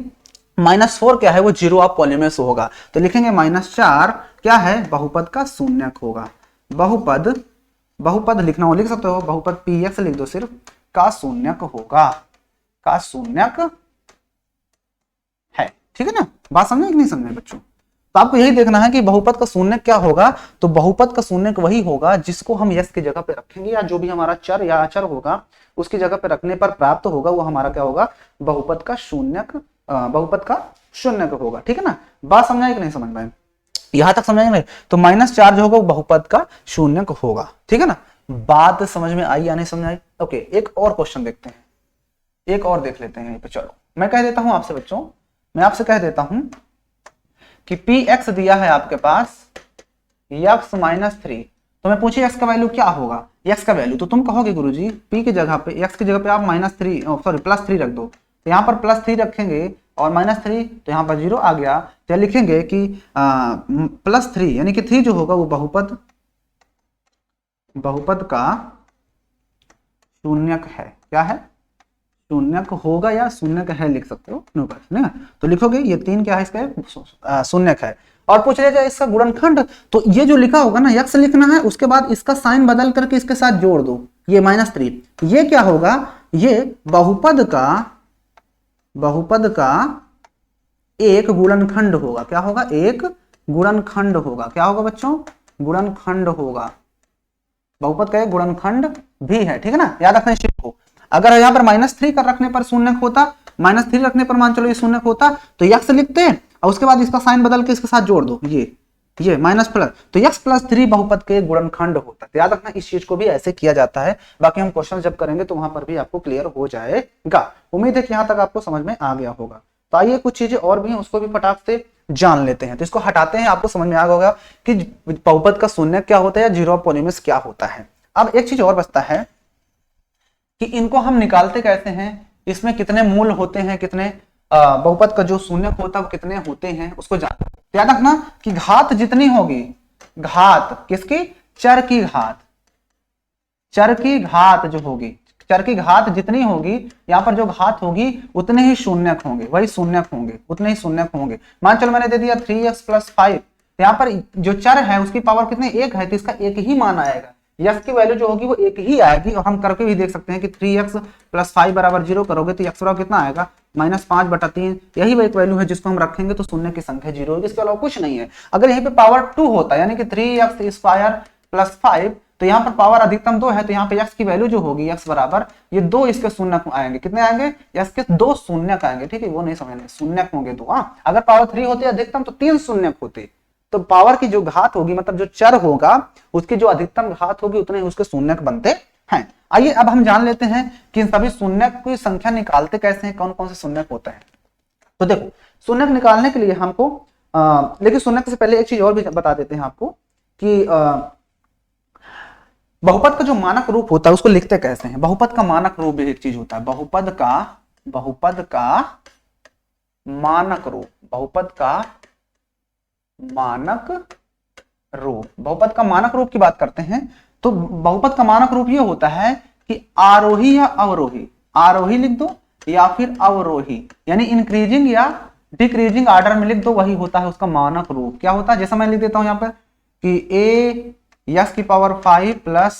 -4 क्या है, वो जीरो ऑफ पॉलीनोमियल होगा। तो लिखेंगे -4 क्या है, बहुपद का शून्यक होगा। बहुपद लिखना हो लिख सकते हो, बहुपद px लिख दो सिर्फ, का शून्यक होगा, का शून्यक है। ठीक है ना, बात समझे कि नहीं समझे बच्चों। तो आपको यही देखना है कि बहुपद का शून्यक क्या होगा। तो बहुपद का शून्यक वही होगा जिसको हम x की जगह पे रखेंगे, या जो भी हमारा चर या अचर होगा उसकी जगह पे रखने पर प्राप्त होगा, वो हमारा क्या होगा, बहुपद का शून्यक, बहुपद का शून्यक होगा। ठीक है ना, बात समझाए कि नहीं समझ में, यहां तक समझेंगे। तो -4 जो होगा वो बहुपद का शून्यक होगा। ठीक है ना, बात समझ में आई या नहीं समझ आई। ओके, एक और क्वेश्चन देखते हैं, एक और देख लेते हैं यहीं पे। चलो मैं कह देता हूं आपसे बच्चों, मैं आपसे कह देता हूं कि px दिया है आपके पास x-3, तो मैं पूछिए x का वैल्यू क्या होगा, x का वैल्यू। तो तुम कहोगे गुरुजी p की जगह पे, x की जगह पे आप +3 रख दो, तो यहाँ पर +3 रखेंगे और -3, तो यहाँ पर 0 आ गया। तो लिखेंगे कि +3 यानी कि 3 जो होगा वो बहुपद का शून्यक है। क्या है, शून्यक होगा या शून्यक है लिख सकते हो, नो प्रश्न है। तो लिखोगे ये 3 क्या है, इसका शून्यक है। और पूछ लिया जाए इसका गुणनखंड, तो ये जो लिखा होगा ना x लिखना है, उसके बाद इसका साइन बदल करके इसके साथ जोड़ दो, ये -3, ये क्या होगा, ये बहुपद का एक गुणनखंड होगा। क्या होगा, एक गुणनखंड होगा। क्या होगा बच्चों, गुणनखंड होगा। बहुपद का एक गुणनखंड भी है। ठीक है ना, याद रखना इस को। अगर यहाँ पर -3 कर रखने पर शून्यक होता, -3 रखने पर मान चलो ये शून्यक होता, तो x लिखते हैं और उसके बाद इसका साइन बदल के इसके साथ जोड़ दो, ये माइनस प्लस, तो x+3 बहुपद के गुणनखंड होता है। तो याद रखना इस चीज को भी ऐसे किया जाता है। बाकी हम क्वेश्चन जब करेंगे तो वहां पर भी आपको क्लियर हो जाएगा। उम्मीद है कि यहाँ तक आपको समझ में आ गया होगा। तो आइए कुछ चीजें और भी हैं, उसको भी फटाक से जान लेते हैं। तो इसको हटाते हैं, आपको समझ में आ गया होगा कि बहुपद का शून्यक क्या होता है या जीरो ऑफ पॉलीनोमियल क्या होता है। अब एक चीज और बचता है कि इनको हम निकालते कैसे हैं, इसमें कितने मूल होते हैं, कितने बहुपद का जो शून्यक होता है वो कितने होते हैं, उसको जान। याद रखना कि घात जितनी होगी, घात किसकी, चर की घात, चर की घात जो होगी, चर की घात जितनी होगी, यहाँ पर जो घात होगी उतने ही शून्यक होंगे, वही शून्यक होंगे, उतने ही शून्यक होंगे। मान चलो मैंने दे दिया 3x+5, यहाँ पर जो चर है उसकी पावर कितने, 1 है, तो इसका एक ही मान आएगा, x की वैल्यू जो होगी वो एक ही आएगी। और हम करके भी देख सकते हैं कि 3x+5 बराबर 0 करोगे तो x बराबर कितना आएगा, -5/3। यही वो एक वैल्यू है जिसको हम रखेंगे तो शून्य की संख्या 0 होगी, इसके अलावा कुछ नहीं है। अगर यहीं पे पावर 2 होता यानी कि 3x² + 5, तो यहाँ पर पावर अधिकतम 2 है, तो यहाँ पे x की वैल्यू जो होगी, x बराबर ये 2 इसके शून्यक आएंगे। कितने आएंगे, x के 2 शून्यक आएंगे। ठीक है, वो नहीं समझना, शून्यक होंगे 2। अगर पावर 3 होती अधिकतम तो 3 शून्यक होते। तो पावर की जो घात होगी, मतलब जो चर होगा उसकी जो अधिकतम घात होगी उतने उसके शून्यक बनते हैं। आइए अब हम जान लेते हैं कि इन सभी शून्यक की संख्या निकालते कैसे हैं, कौन कौन से शून्यक होते हैं। तो देखो शून्यक निकालने के लिए हमको लेकिन शून्यक से पहले एक चीज और भी बता देते हैं आपको कि बहुपद का जो मानक रूप होता है उसको लिखते कैसे हैं। बहुपद का मानक रूप भी एक चीज होता है, बहुपद का मानक रूप, बहुपद का मानक रूप। बहुपद का मानक रूप की बात करते हैं तो बहुपद का मानक रूप ये होता है कि आरोही या अवरोही, आरोही लिख दो या फिर अवरोही, यानी इंक्रीजिंग या डिक्रीजिंग ऑर्डर में लिख दो, वही होता है उसका मानक रूप। क्या होता है, जैसा मैं लिख देता हूं यहां पर कि a यस की पावर 5 प्लस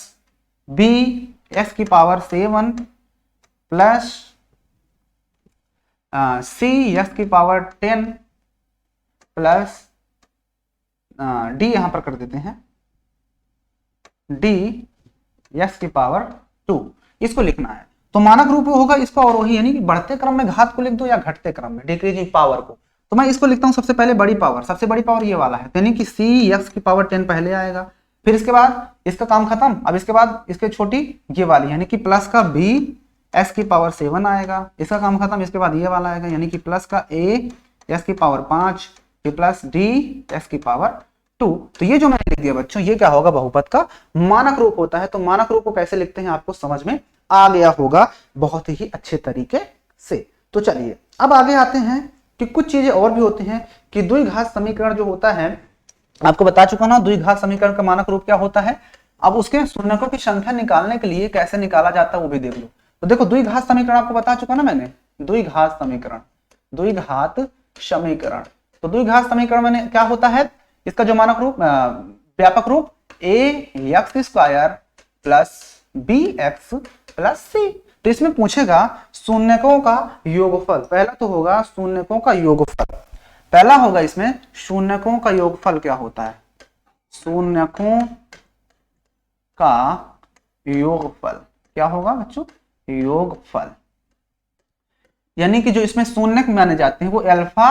b यस की पावर 7 प्लस c यस की पावर 10 प्लस d यहां पर कर देते हैं d यस की पावर 2, इसको लिखना है। तो मानक रूप होगा इसको अवरोही, यानी कि बढ़ते क्रम में घात को लिख दो या घटते क्रम में डिक्रीजिंग पावर को। तो मैं इसको लिखता हूं सबसे पहले बड़ी पावर, सबसे बड़ी पावर ये वाला है, यानी कि c यस की पावर 10 पहले आएगा, फिर इसके बाद इसका काम खत्म, अब इसके बाद इसके छोटी ये वाली यानी कि प्लस का b s की पावर 7 आएगा, इसका काम खत्म, इसके बाद ये वाला आएगा यानी कि प्लस का a s की पावर 5 फिर प्लस d s की पावर 2। तो ये जो मैंने लिख दिया बच्चों, ये क्या होगा, बहुपद का मानक रूप होता है। तो मानक रूप को कैसे लिखते हैं आपको समझ में आ गया होगा बहुत ही अच्छे तरीके से। तो चलिए अब आगे आते हैं कि कुछ चीजें और भी होती हैं कि द्विघात समीकरण जो होता है, आपको बता चुका ना द्विघात समीकरण का मानक रूप क्या होता है। अब उसके शून्यकों की संख्या निकालने के लिए कैसे निकाला जाता है वो भी देख लो। तो देखो द्विघात समीकरण आपको बता चुका ना मैंने, द्विघात समीकरण, द्विघात समीकरण। तो द्विघात समीकरण में क्या होता है, इसका जो मानक रूप व्यापक रूप ax square plus bx plus c। तो इसमें पूछेगा शून्यकों का योगफल, पहला तो होगा शून्यकों का योगफल, पहला होगा इसमें शून्यकों का योगफल क्या होता है, शून्यकों का योगफल क्या होगा बच्चों, योगफल। यानी कि जो इसमें शून्यक माने जाते हैं वो अल्फा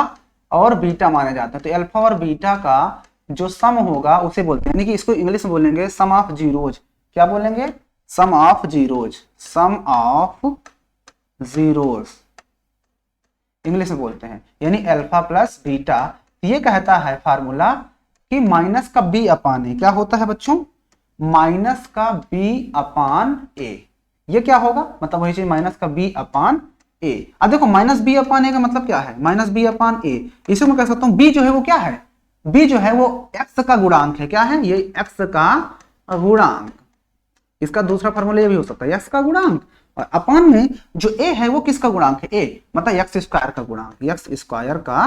और बीटा माने जाते हैं। तो अल्फा और बीटा का जो सम होगा उसे बोलते हैं, यानी कि इसको इंग्लिश में बोलेंगे सम ऑफ जीरोज। क्या बोलेंगे, sum of zeros, sum of zeros English में बोलते हैं, यानी अल्फा प्लस बीटा। ये कहता है फार्मूला कि माइनस का बी अपान ए, क्या होता है बच्चों, माइनस का बी अपान ए। ये क्या होगा, मतलब वही चीज माइनस का बी अपान ए। अब देखो माइनस बी अपान ए का मतलब क्या है, माइनस बी अपान ए, इसे मैं कह सकता हूं बी जो है वो क्या है, बी जो है वो एक्स का गुणांक है। क्या है ये, एक्स का गुणांक। इसका दूसरा फार्मूला ये भी हो सकता है एक्स का गुणांक, और अपान में जो ए है वो किसका गुणांक है, ए मतलब एक्स स्क्वायर का गुणांक, एक्स स्क्वायर का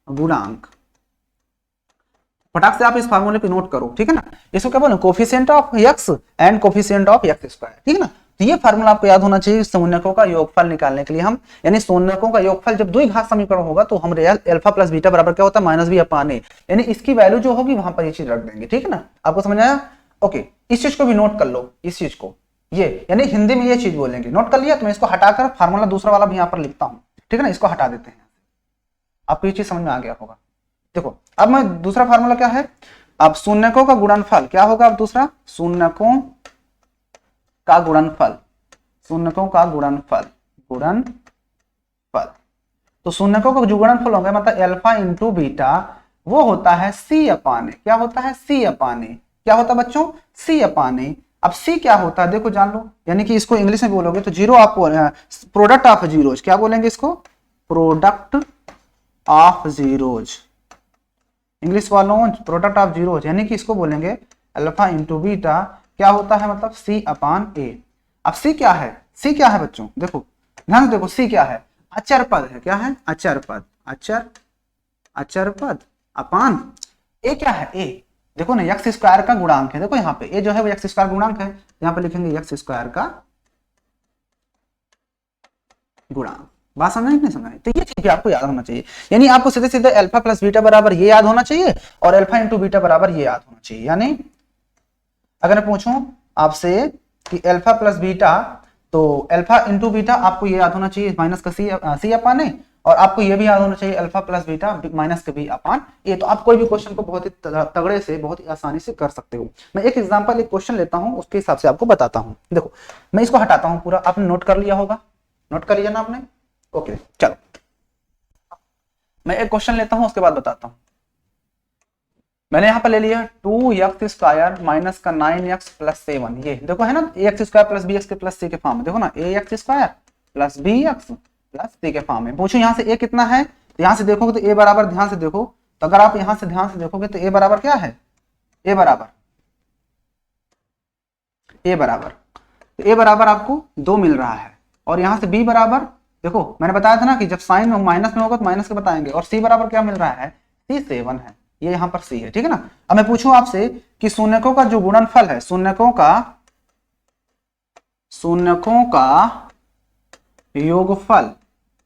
गुणांक। फटाक से आप इस फार्मूले को नोट करो, ठीक है ना। इसको क्या बोले, coefficient of x and coefficient of x square, ठीक है ना। तो ये फार्मूला आपको याद होना चाहिए शून्यकों का योगफल निकालने के लिए। हम यानी शून्यकों का योगफल जब द्विघात समीकरण होगा तो हम अल्फा प्लस बीटा बराबर क्या होता है, माइनस बी अपान ए, यानी इसकी वैल्यू जो होगी वहां पर ये चीज रख देंगे, ठीक है ना। आपको समझ आया, ओके। इस चीज को भी नोट कर लो, इस चीज को, ये यानी हिंदी में ये चीज बोलेंगे, नोट कर लिया। तो मैं इसको हटाकर फार्मूला दूसरा वाला भी यहाँ पर लिखता हूँ, ठीक है ना, इसको हटा देते हैं। आपको ये चीज समझ में आ गया होगा। देखो अब मैं दूसरा फार्मूला क्या है, अब शून्यकों का गुणनफल क्या होगा, अब दूसरा शून्यकों का गुणनफल, शून्यकों का गुणनफल, गुणनफल। तो शून्यकों का जो गुणनफल होगा मतलब अल्फा इंटू बीटा, वो होता है सी अपान ए। क्या होता है, सी अपान ए। क्या होता है बच्चों, सी अपान ए। अब सी क्या होता है देखो जान लो, यानी कि इसको इंग्लिश में बोलोगे तो जीरो आप प्रोडक्ट ऑफ जीरोज, क्या बोलेंगे इसको, प्रोडक्ट ऑफ जीरोज। इंग्लिश वालों प्रोडक्ट ऑफ जीरोज, यानी कि इसको बोलेंगे अल्फा इंटू बीटा, क्या होता है मतलब सी अपान ए। अब सी क्या है, सी क्या है बच्चों, देखो ध्यान से देखो, सी क्या है, अचर पद है। क्या है, अचर पद, अचर पद अपान ए क्या है, ए देखो ना एक्स स्क्वायर का गुणांक है। देखो यहाँ पे ए जो है वो एक्स स्क्वायर गुणांक है, यहाँ पे लिखेंगे एक्स स्क्वायर का गुणांक। बात समझ नहीं समझ, तो ये चीज भी आपको याद होना चाहिए। यानी आपको सीधे सीधे अल्फा प्लस बीटा बराबर ये याद होना चाहिए और अल्फा इंटू बीटा बराबर ये याद होना चाहिए। यानी अगर मैं पूछूं आपसे कि अल्फा प्लस बीटा, तो अल्फा इंटू बीटा आपको ये याद होना चाहिए माइनस का सी अपान ए, और आपको ये भी याद होना चाहिए अल्फा प्लस बीटा माइनस का बी अपान ए। तो आप कोई भी क्वेश्चन को बहुत ही तगड़े से, बहुत ही आसानी से कर सकते हो। मैं एक एग्जांपल, एक क्वेश्चन लेता हूं, उसके हिसाब से आपको बताता हूं। देखो मैं इसको हटाता हूं पूरा, आपने नोट कर लिया होगा, नोट कर लिया ना आपने, ओके। चलो मैं एक क्वेश्चन लेता हूं उसके बाद बताता हूं। मैंने यहाँ पर ले लिया 2x² माइनस का 9x प्लस 7, ये देखो है ना ax² प्लस bx के प्लस c के फॉर्म में, देखो ना ax² plus bx plus c के फॉर्म में। पूछो यहाँ से a कितना है, तो यहाँ से देखोगे तो a बराबर, ध्यान से देखो तो अगर आप यहाँ से ध्यान से देखोगे तो a बराबर क्या है, a बराबर आपको 2 मिल रहा है। और यहाँ से b बराबर, देखो मैंने बताया था ना कि जब साइन माइनस में होगा तो माइनस के बताएंगे, और c बराबर क्या मिल रहा है, c 7 है, ये यहाँ पर c है, ठीक है ना। अब मैं पूछूं आपसे कि शून्यकों का जो गुणनफल है, शून्यकों का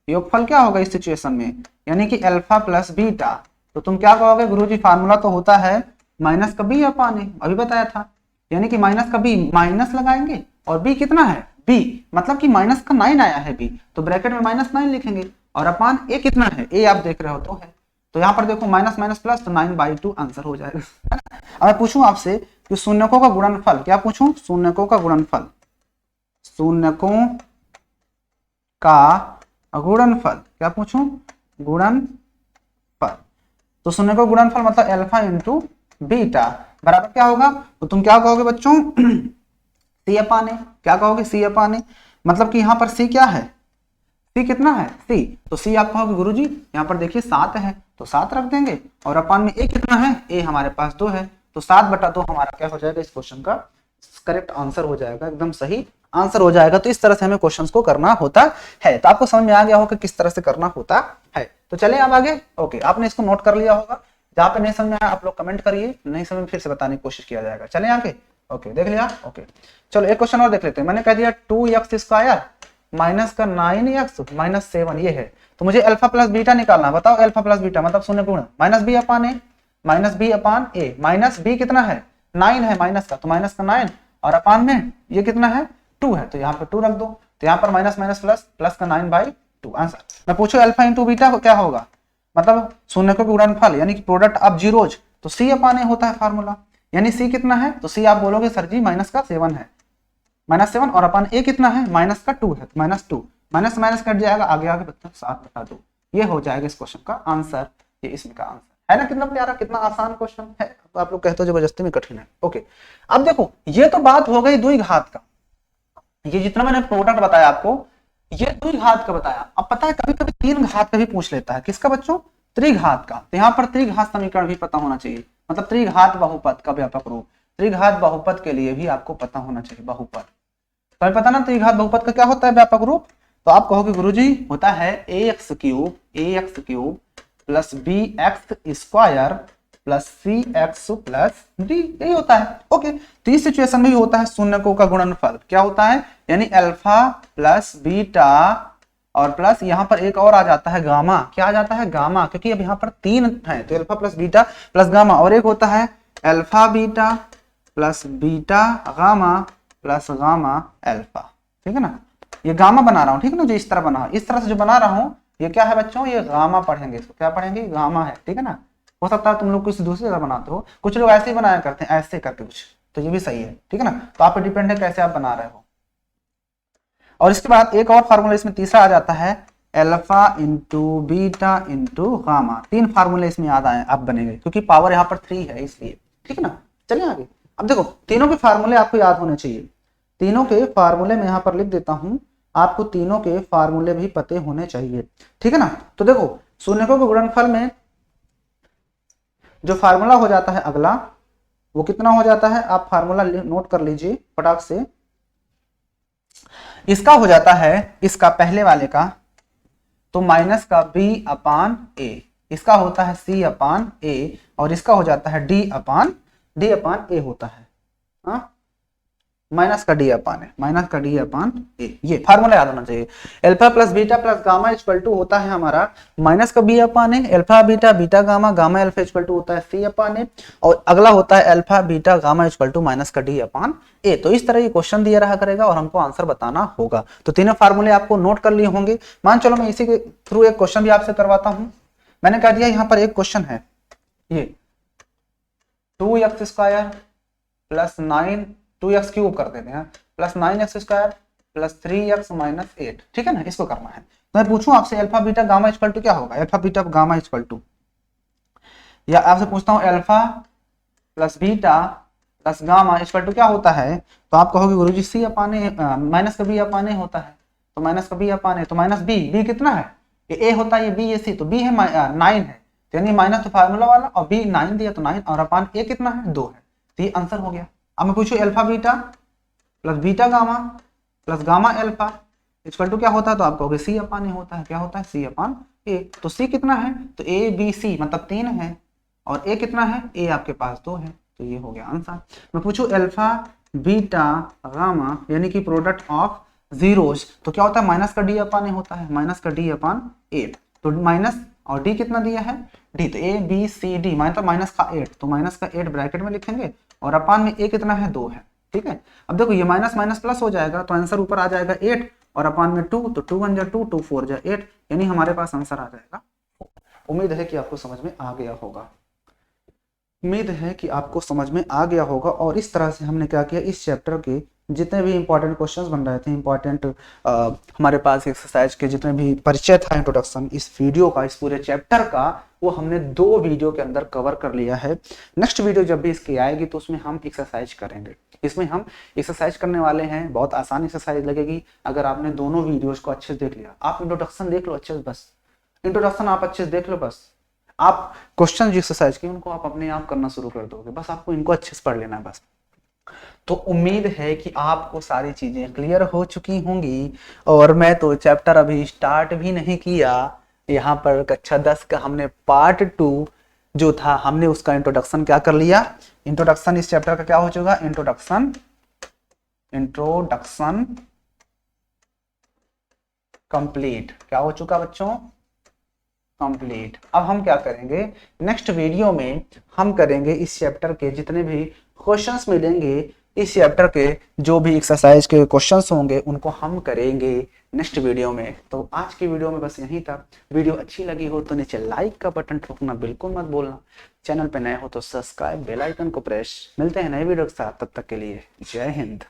योगफल क्या होगा इस सिचुएशन में, यानी कि अल्फा प्लस बीटा। तो तुम क्या कहोगे गुरुजी, फार्मूला तो होता है माइनस का बी अपान ए, अभी बताया था, यानी कि माइनस का बी माइनस लगाएंगे और बी कितना है, बी मतलब कि माइनस का 9 आया है बी, तो ब्रैकेट में -9 लिखेंगे, और अपान ए कितना है, ए आप देख रहे हो तो है, तो यहाँ पर देखो माइनस माइनस प्लस, तो 9/2 आंसर हो जाएगा। अब मैं पूछूं आपसे कि शून्यकों का गुणनफल, क्या पूछूं, शून्यकों का गुणनफल क्या पूछूं, गुणनफल। तो शून्यकों का गुणनफल मतलब अल्फा इंटू बीटा बराबर क्या होगा, तो तुम क्या कहोगे बच्चों, सी अपान ए, क्या कहोगे, सी अपान ए, मतलब कि यहाँ पर सी क्या है, सी कितना है, सी, तो सी आप कहोगे गुरुजी यहाँ पर देखिए 7 है, तो 7 रख देंगे, और अपान में ए कितना है, ए हमारे पास 2 है, तो 7/2 हमारा क्या हो जाएगा, इस क्वेश्चन का करेक्ट आंसर हो जाएगा, एकदम सही आंसर हो जाएगा। तो इस तरह से हमें क्वेश्चंस को करना होता है। तो आपको समझ में आ गया होगा किस तरह से करना होता है। तो चलिए अब आगे, ओके आपने इसको नोट कर लिया होगा, जहाँ पे नहीं समझ में आया आप लोग कमेंट करिए, नहीं समझ में फिर से बताने की कोशिश किया जाएगा। चले आगे, ओके देख लिया, ओके चलो एक क्वेश्चन और देख लेते हैं। मैंने कह दिया 2x² माइनस का 9x माइनस 7 ये है, तो मुझे अल्फा प्लस बीटा निकालना है। बताओ अल्फा प्लस बीटा मतलब शून्य गुण माइनस बी अपान ए, माइनस बी कितना है 9 है माइनस का, तो माइनस का 9 और अपान में ये कितना है 2 है, तो यहाँ पर 2 रख दो, तो यहाँ पर माइनस माइनस प्लस, प्लस का 9/2 आंसर। मैं पूछू अल्फा इंटू बीटा क्या होगा, मतलब शून्यकों के गुणनफल यानी कि प्रोडक्ट ऑफ जीरोज, तो सी अपान ए होता है फार्मूला, यानी सी कितना है, तो सी आप बोलोगे सर जी माइनस का 7 है, -7 और अपान ए कितना है माइनस का 2 है, -2 माइनस माइनस कट जाएगा, आगे बच्चों 7/2, ये हो जाएगा इस क्वेश्चन का आंसर, ये इसमें का आंसर है ना। कितना प्यारा, कितना आसान क्वेश्चन है, तो आप लोग कहते हो जबरदस्ती में कठिन है। ओके अब देखो ये तो बात हो गई द्विघात का, ये जितना मैंने प्रोडक्ट बताया आपको ये द्विघात का बताया। अब पता है कभी कभी 3 घात का भी पूछ लेता है, किसका बच्चों, त्रिघात का। तो यहाँ पर त्रिघात समीकरण भी पता होना चाहिए, मतलब त्रिघात बहुपद का व्यापक रूप, त्रिघात बहुपद के लिए भी आपको पता होना चाहिए बहुपद। तो पता ना त्रिघात बहुपद का क्या होता है व्यापक रूप, तो आप कहोगे गुरुजी होता है ax³ plus bx² plus cx plus d, यही होता है। ओके तो इस सिचुएशन में भी होता है शून्यकों का गुणनफल, क्या होता है, यानी अल्फा प्लस बीटा और प्लस यहाँ पर एक और आ जाता है गामा, क्या आ जाता है गामा, क्योंकि अब यहाँ पर 3 है, तो alpha plus beta plus gamma, और एक होता है alpha beta plus beta gamma plus gamma alpha, ठीक है ना। ये गामा बना रहा हूँ, ठीक है ना, जो इस तरह बना, इस तरह से जो बना रहा हूँ ये क्या है बच्चों, ये गामा पढ़ेंगे, इसको क्या पढ़ेंगे, गामा है, ठीक है ना। हो सकता है तुम लोग किसी दूसरी जगह बनाते हो, कुछ लोग ऐसे ही बनाया करते हैं, ऐसे करके कुछ, तो ये भी सही है, ठीक है ना। तो आप पे डिपेंड है कैसे आप बना रहे हो। और इसके बाद एक और फार्मूला इसमें तीसरा आ जाता है alpha into beta into gamma, 3 फार्मूले इसमें याद आए अब बनेंगे, क्योंकि पावर यहाँ पर 3 है इसलिए, ठीक है ना। चलिए आगे, अब देखो तीनों के फार्मूले आपको याद होने चाहिए, तीनों के फार्मूले में यहाँ पर लिख देता हूं, आपको तीनों के फार्मूले भी पते होने चाहिए, ठीक है ना। तो देखो शून्यकों के गुणनफल में जो फार्मूला हो जाता है अगला वो कितना हो जाता है, आप फार्मूला नोट कर लीजिए फटाक से। इसका हो जाता है, इसका पहले वाले का तो माइनस का b अपान a, इसका होता है c अपान a, और इसका हो जाता है d अपान a होता है, हाँ माइनस का d अपान a, ये फार्मूला याद होना चाहिए। Alpha plus beta plus gamma equal to होता है हमारा माइनस का b upon a, alpha beta beta gamma gamma alpha equal to होता है c अपान a, और अगला होता है alpha beta gamma equal to minus का d अपान a। तो इस तरह ये क्वेश्चन दिया रहा करेगा और हमको आंसर बताना होगा। तो तीनों फार्मूले आपको नोट कर लिए होंगे। मान चलो मैं इसी के थ्रू एक क्वेश्चन भी आपसे करवाता हूं। मैंने कह दिया यहाँ पर एक क्वेश्चन है, ये 2x² प्लस 9 2x क्यूब कर देते हैं plus 9x² plus 3x minus 8, ठीक है ना, इसको करना है। तो मैं पूछूं आपसे alpha beta gamma equal to क्या होगा, alpha beta gamma equal to, या आपसे पूछता हूं alpha plus beta plus gamma equal to क्या होता है, तो आप कहोगे गुरुजी सी अपान ए माइनस का बी अपान ए होता है, तो माइनस का बी अपान ए, तो माइनस बी, बी कितना है, ये ए होता है, ये बी, ये सी, तो बी है 9 है, यानी माइनस तो फार्मूला वाला और बी 9 दिया तो 9 और अपान ए कितना है 2 है, तो ये आंसर हो गया। अब मैं पूछूं alpha beta plus beta gamma plus gamma alpha equal to क्या होता है, तो आप कहोगे सी अपान ए होता है, क्या होता है सी अपान ए, तो सी कितना है, तो ए बी सी मतलब 3 है और ए कितना है, ए आपके पास 2 है, तो ये हो गया आंसर। मैं पूछूं अल्फा बीटा गामा यानी कि प्रोडक्ट ऑफ जीरोस, तो क्या होता है माइनस का डी अपान ए होता है, माइनस का डी अपान ए, तो माइनस और डी कितना दिया है डी, तो ए बी सी डी मतलब माइनस का 8, तो माइनस का 8 ब्रैकेट में लिखेंगे और अपान में ए कितना है 2 है, ठीक है। अब देखो ये माइनस माइनस प्लस हो जाएगा तो आंसर ऊपर आ जाएगा 8 और अपान में 2, तो 2 1 जा 2, 2 4 जा 8, यानी हमारे पास आंसर आ जाएगा। उम्मीद है कि आपको समझ में आ गया होगा, उम्मीद है कि आपको समझ में आ गया होगा। और इस तरह से हमने क्या किया, इस चैप्टर के जितने भी इंपॉर्टेंट क्वेश्चंस बन रहे थे, इंपॉर्टेंट हमारे पास एक्सरसाइज के जितने भी परिचय था, इंट्रोडक्शन इस वीडियो का, इस पूरे चैप्टर का, वो हमने 2 वीडियो के अंदर कवर कर लिया है। नेक्स्ट वीडियो जब भी इसकी आएगी तो उसमें हम एक्सरसाइज करेंगे। इसमें हम एक्सरसाइज करने वाले हैं, बहुत आसान एक्सरसाइज लगेगी अगर आपने दोनों वीडियोज को अच्छे से देख लिया। आप इंट्रोडक्शन देख लो अच्छे से, बस इंट्रोडक्शन आप अच्छे से देख लो, बस आप क्वेश्चन जो एक्सरसाइज किए उनको आप अपने आप करना शुरू कर दोगे, बस आपको इनको अच्छे से पढ़ लेना है बस। तो उम्मीद है कि आपको सारी चीजें क्लियर हो चुकी होंगी। और मैं तो चैप्टर अभी स्टार्ट भी नहीं किया, यहाँ पर कक्षा 10 का हमने पार्ट 2 जो था हमने उसका इंट्रोडक्शन क्या कर लिया, इंट्रोडक्शन इस चैप्टर का क्या हो चुका, इंट्रोडक्शन कंप्लीट, क्या हो चुका बच्चों, कंप्लीट। अब हम क्या करेंगे, नेक्स्ट वीडियो में हम करेंगे इस चैप्टर के जितने भी क्वेश्चंस मिलेंगे, इस चैप्टर के जो भी एक्सरसाइज के क्वेश्चंस होंगे उनको हम करेंगे नेक्स्ट वीडियो में। तो आज की वीडियो में बस यही था। वीडियो अच्छी लगी हो तो नीचे लाइक का बटन ठोकना बिल्कुल मत भूलना, चैनल पे नए हो तो सब्सक्राइब बेल आइकन को प्रेस। मिलते हैं नए वीडियो के साथ, तब तक के लिए जय हिंद।